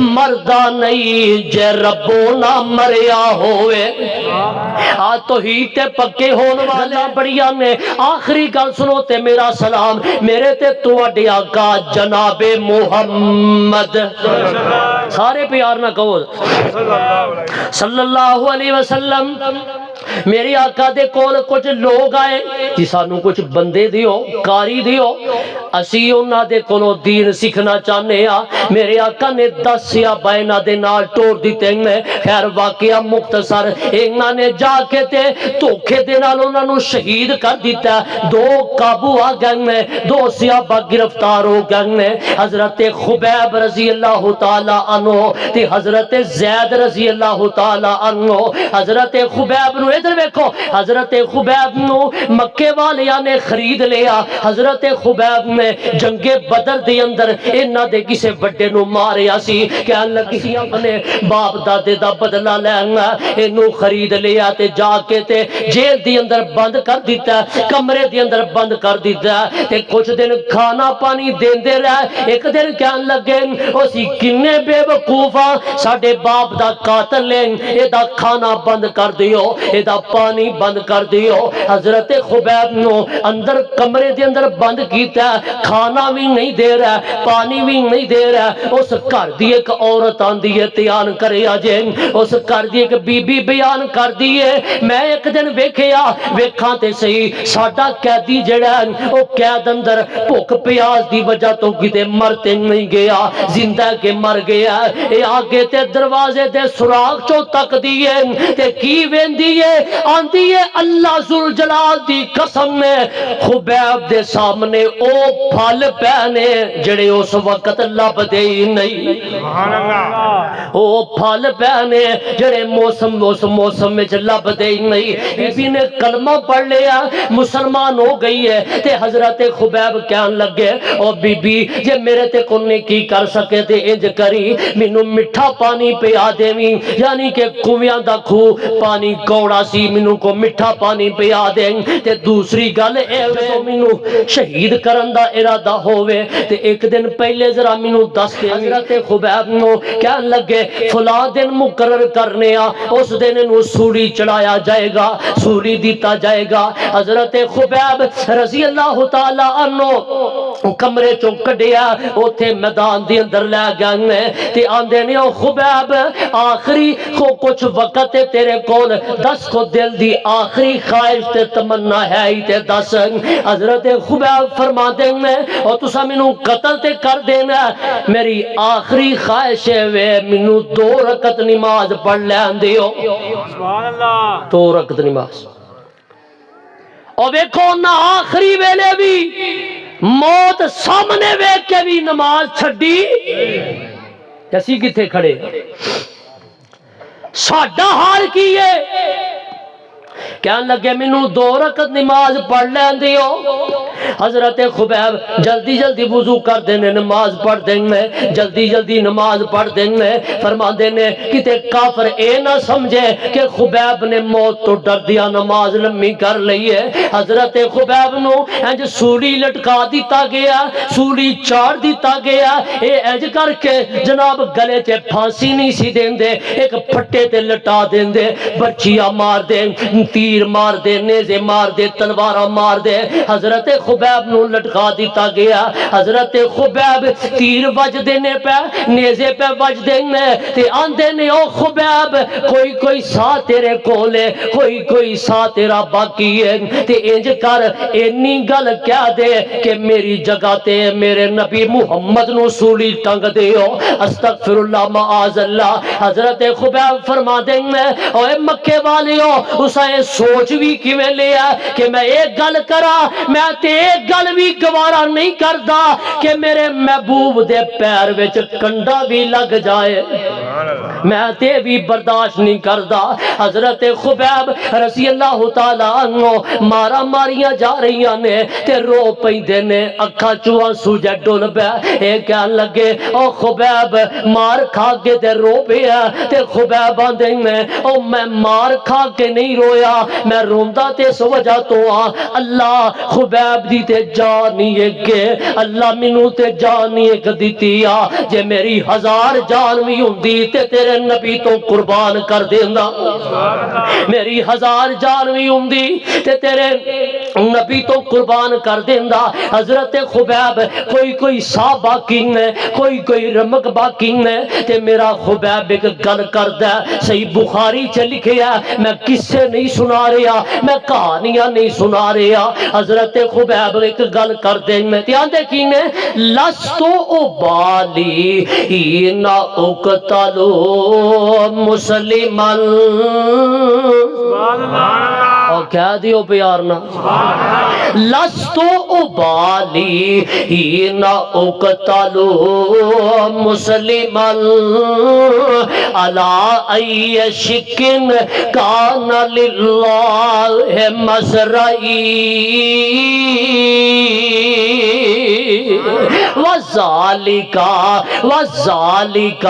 مردہ نہیں جے ربو نہ مریا ہوئے تو ہی تے پکے ہونے والا بڑیا نے آخری گل سنو تے میرا سلام میرے تے تواڈے آقا جناب محمد سارے پیار نہ کہو صلی اللہ علیہ وسلم میرے آقا دے کول کچھ لوگ آئے کہ سانو کچھ بندے دیو کاری دیو اسی انہاں دے کولوں دین سیکھنا چاہنے ہاں میرے آقا نے 10 صحابہ انہاں دے نال ٹور دیتے ہیں خیر واقعہ مختصر انہاں نے جا کے تے دھوکے دے نال انہاں نو شہید کر دیتا 2 قابو آ گئے 2 صحابہ گرفتار ہو گئے حضرت خبیب رضی اللہ تعالی عنہ تے حضرت زید رضی اللہ تعالی عنہ حضرت خبیب نو ادھر ویکھو حضرت خبیب نو مکے والیاں نے خرید لیا حضرت خبیب نے جنگ بدر دے اندر انہاں دے کسے بڑے نو ماریا سی کہن لگی اپنے باپ دادے دا بدلہ لینا اینو خرید لیا تے جا کے تے جیل دی اندر بند کر دیتا کمرے دی اندر بند کر دیتا تے کچھ دن کھانا پانی دیندے رہے ایک دن کہن لگے اسی کنے بے وقوفا ساڈے باپ دا قاتل لیں اے دا کھانا بند کر دیو اے دا پانی بند کر دیو حضرت خبیب نو اندر کمرے دے اندر بند کیتا کھانا بھی نہیں دے رہا پانی بھی نہیں دے رہا اس گھر دی ایک عورت آندی ہے بیان کرے آجے اس گھر دی ایک بی بی بیان کر دیے میں ایک دن ویکھیا ویکھاں تے صحیح ساڈا قیدی جڑا او قید اندر بھوک پیاس دی وجہ تو کتے مرتے نہیں گیا زندہ کے مر گیا اے آگے تے دروازے دے سراغ چو تک دیے تے کی ویندی ہے آندی ہے اللہ ذوالجلال دی قسم نے خبیب دے سامنے او پھل پہنے جڑے اس وقت لب دے ہی نہیں سبحان اللہ او پھل پہنے جڑے موسم میں لب دے ہی نہیں بی بی نے کلمہ پڑھ لیا مسلمان ہو گئی ہے تے حضرت خبیب کہن لگے او بی بی جے میرے تے کونے کی کر سکے تے انج کری مینوں میٹھا پانی پیا دیویں یعنی کہ کنویاں دا کھو پانی کوڑا سی مینوں کو میٹھا پانی پیا دیں تے دوسری گل اے تو مینوں شہید کرن دا ارادہ ہوئے تے ایک دن پہلے ذرا مینوں دس دے حضرت خبیب نو کہن لگے فلاں دن مقرر کرنے اس دن انہوں سولی چڑھایا جائے گا سولی دیتا جائے گا حضرت خبیب رضی اللہ تعالی عنہ کمرے چوں کڈیا اوتھے میدان دی اندر لے گئے تے آندے نے او خبیب آخری کو کچھ وقت ہے تیرے کول دس کو دل دی آخری خواہش تے تمنا ہے ہی تے دس حضرت خبیب فرما دیں اور تسا مینوں قتل تے کر دینا میری آخری خواہش ہے وے مینوں 2 رکعت نماز پڑھ لین دیو سبحان اللہ 2 رکعت نماز اور ویکھو نہ آخری ویلے بھی موت سامنے ویکھ کے بھی نماز چھڈی اسی کتھے کھڑے ساڈا حال کی ہے کہنے لگے مینوں 2 رکعت نماز پڑھ لین دیو حضرت خبیب جلدی جلدی وضو کر دینے نماز پڑھ دینے جلدی جلدی نماز پڑھ دینے فرما دینے کتے کافر اے نہ سمجھے کہ خبیب نے موت تو ڈر دیا نماز لمبی کر لئی ہے حضرت خبیب نو انج سولی لٹکا دیتا گیا سولی چاڑ دیتا گیا اے انج کر کے جناب گلے چے پھانسی نہیں سی دین دے ایک پھٹے تے لٹا دین دے برچیاں مار دے تیر مار دے نیزے مار دے تلوارہ مار دے حضرت خبیب نو لٹکا دیتا گیا حضرت خبیب تیر وج دینے پہ نیزے پہ وج دینے تے آندے نے او خبیب کوئی سا تیرے کولے کوئی سا تیرا باقی ہے تے انج کر اینی گل کیا دے کہ میری جگہ تے میرے نبی محمد نو سولی ٹنگ دیو استغفر اللہ معاذ اللہ حضرت خبیب فرما دینے اوے مکے والیو اسائیں سوچ بھی کیویں لیا کہ میں ایک گل کرا میں تے ایک گل بھی گوارا نہیں کردا کہ میرے محبوب دے پیر وچ کنڈا بھی لگ جائے میں تے بھی برداشت نہیں کردا حضرت خبیب رضی اللہ تعالی عنہ مارا ماریاں جا رہیاں نے تے رو پیندے نے اکھاں چوں آنسو جے ڈل پے اے کہن لگے او خبیب مار کھا کے تے رو پیا تے خبیب آندے نے او میں مار کھا کے نہیں رویا میں روندا تے اس وجہ تو اللہ خبیب دی تے جانی اگے اللہ مینوں تے جانی اگ دتی جے میری 1000 جان بھی ہوندی تے تیرے نبی تو قربان کر دیندا میری 1000 جان بھی ہوندی تے تیرے نبی تو قربان کر دیندا حضرت خبیب کوئی سا باقی نے کوئی رمق باقی نے تے میرا خبیب ایک گل کردا صحیح بخاری چ لکھیا میں قصے نہیں سنا رہا میں کہانیاں نہیں سنا رہا حضرت خبیب ایک گل کر دیں میں تیان دیکھی نے لستو ابالی ہی نا اقتلو مسلمان اور کہہ دیو پیارنا لستو ابالی ہی نا اقتلو مسلمان علا ای شکن کان للہ مزرعی وَذَلِكَ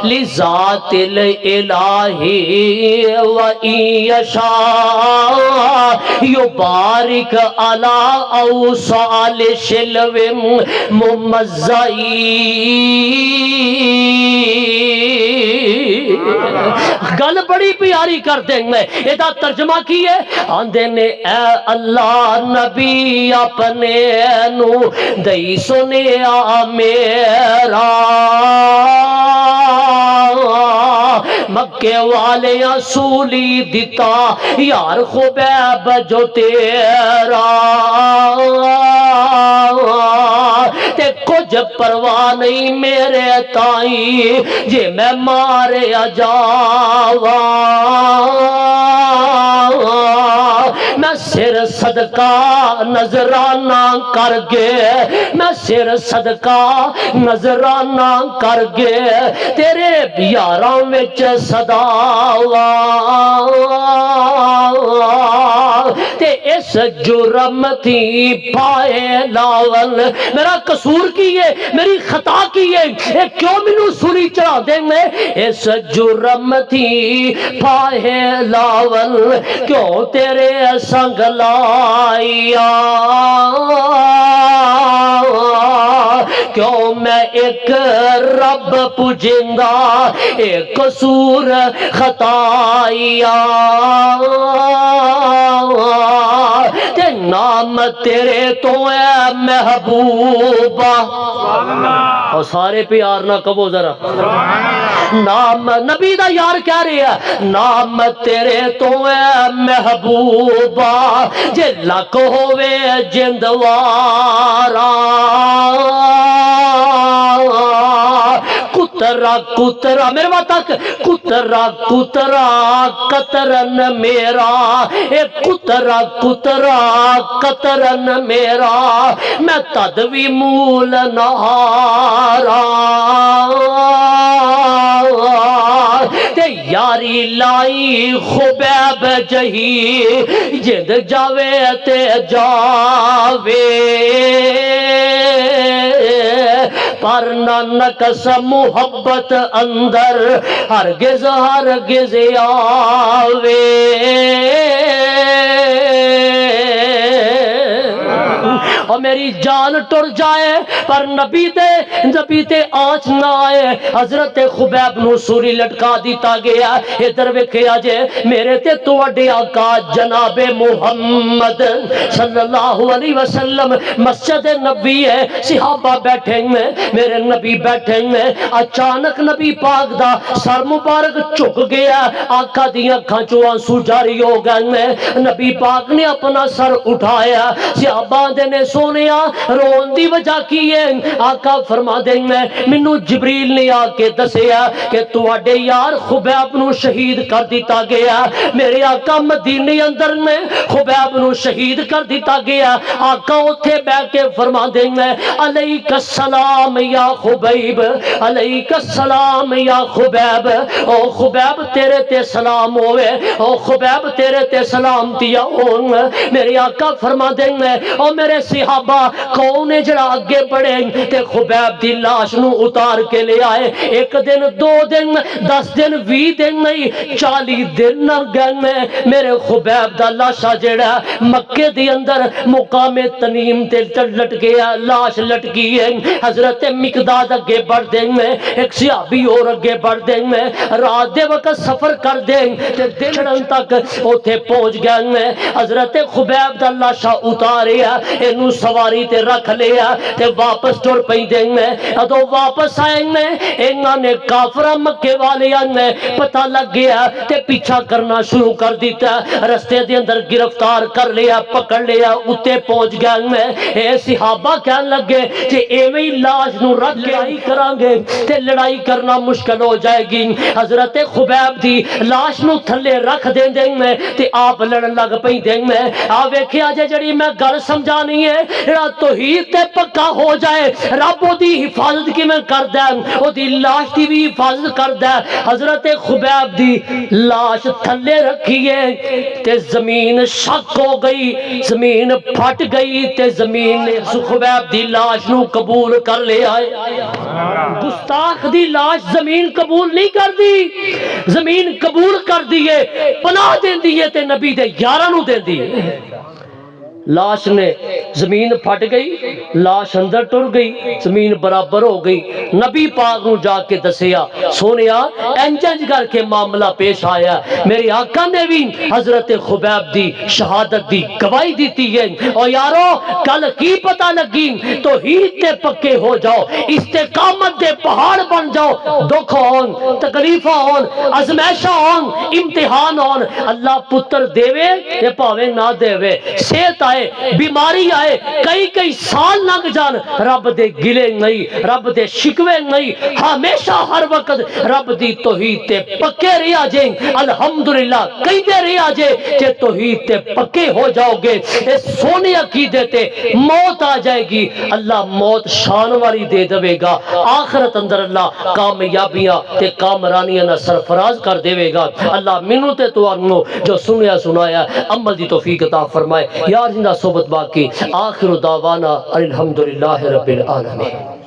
لِذَاتِ الْإِلَٰهِ وَإِن يَشَاء يُبَارِكْ عَلَىٰ أَوْصَالِ شِلْوٍ مُمَزَّعِي گل بڑی پیاری کر دیں گے ایدہ ترجمہ کیے آندے نے اے اللہ نبی اپنے نو دئی سنیا میرا مکے والے سولی دیتا یار خبیب جو تیرا تے کچھ پرواہ نہیں میرے تائی جے میں مارے جاوا میں سر صدقہ نظرانہ کر گے میں سر صدقہ نظرانہ کر گے تیرے یاراں وچ صداوا تے اس جرم تھی پائے لاول میرا قصور کی ہے میری خطا کی ہے اے کیوں مینوں سولی چڑھا دیں میں اس جرم تھی پائے لاول کیوں تیرے سنگ لایا ایک رب پجیندا ایک قصور خطایا تے نام تیرے تو اے محبوبہ اور سارے پیار نہ کہو ذرا نام نبی دا یار کہہ رہے ہیں نام تیرے تو اے محبوبہ جے لک ہووے جندوارا کترا کترا میرے وہاں تک کترا کترا قطرن میرا اے کترا کترا قطرن میرا میں تدوی مول نہارا تے یاری لائی خبیب جہی جد جاوے تے جاوے پر نہ نکس محبت اندر ہرگز ہرگز آوے اور میری جان ٹر جائے پر نبی تے آنچ نہ آئے حضرت خبیب نو سوری لٹکا دیتا گیا ادھر ویکھیا جے میرے تے تواڈے آقا جناب محمد صلی اللہ علیہ وسلم مسجد نبی ہے صحابہ بیٹھے ہیں میرے نبی بیٹھے ہیں اچانک نبی پاک دا سر مبارک جھک گیا آقا دی اکھاں چوں آنسو جاری ہو گئے نبی پاک نے اپنا سر اٹھایا صحابہ دے نے سونیا رون دی وجہ کی ہے آقا فرما دیں مینوں جبریل نے آ کے دسیا کہ تواڈے یار خبیب نو شہید کر دیتا گیا میرے آقا مدینے اندر میں خبیب نو شہید کر دیتا گیا آقا اوتھے بیٹھ کے فرما دیں علیک السلام یا خبیب علیک السلام یا خبیب او خبیب تیرے تے سلام ہوئے او خبیب تیرے تے سلامتیاں ہون میرے آقا فرما دیں او میرے صحابہ کون جڑا اگے بڑھے تے خبیب دی لاش نو اتار کے لے آئے ایک دن 2 دن 10 دن 20 دن نہیں 40 دن نہ گئے میرے خبیب دا لاشا جڑا مکے دی اندر مقام تنیم تے لٹ گیا لاش لٹکی ہے حضرت مقداد اگے بڑھ دیں ایک صحابی اور اگے بڑھ دیں رات دے وقت سفر کر دیں تے دن تک اوتھے پہنچ گئے حضرت خبیب دا لاشا اتاریا اینو سواری تے رکھ لیا تے واپس ٹر پیندے ادو واپس آئے انہاں نے کافراں مکے والیاں نے پتہ لگ گیا تے پیچھا کرنا شروع کر دیتا رستے دے اندر گرفتار کر لیا پکڑ لیا اتے پہنچ گئے اے صحابہ کہنے لگے کہ ایویں لاش نو رکھ کے لڑائی کران گے تے لڑائی کرنا مشکل ہو جائے گی حضرت خبیب دی لاش نو تھلے رکھ دیں تے آپ لڑن لگ پیندے آ ویکھیا جے جڑی میں گل سمجھانی ہے توحید تے پکا ہو جائے رب دی حفاظت کی میں کردا او دی لاش دی بھی حفاظت کردا حضرت خبیب دی لاش تھلے رکھیے تے زمین شک ہو گئی زمین پھٹ گئی تے زمین نے خبیب دی لاش نو قبول کر لے آئے گستاخ دی لاش زمین قبول نہیں کر دی زمین قبول کر دیے پناہ دین دیے تے نبی دے یاراں نو دین دیے لاش نے زمین پھٹ گئی لاش اندر ٹر گئی زمین برابر ہو گئی نبی پاک نو جا کے دسیا سونیا انج کر کے معاملہ پیش آیا میرے آقا نے بھی حضرت خبیب دی شہادت دی گواہی دیتی ہے اور یارو کل کی پتہ لگی توحید تے پکے ہو جاؤ استقامت دے پہاڑ بن جاؤ دکھ ہون تکلیفاں ہون ازمائشاں ہون امتحان ہون اللہ پتر دیوے تے پاوے نہ دیوے صحت آئے بیماری آئے کئی سال لگ جان رب دے گلے نہیں رب دے شکوے نہیں ہمیشہ ہر وقت رب دی توحید تے پکے رہا جائیں الحمدللہ کئی دے رہا جائے کہ توحید تے پکے ہو جاؤ گے اس سونے عقیدے تے موت آ جائے گی اللہ موت شان والی دے دوے گا آخرت اندر اللہ کامیابیاں تے کامرانیاں نہ سرفراز کر دے گا اللہ منو تے تو انو جو سنیا سنایا عمل دی توفیق عطا فرمائے یار زندہ صحبت باقی آخر دعوانا الحمدللہ رب العالمین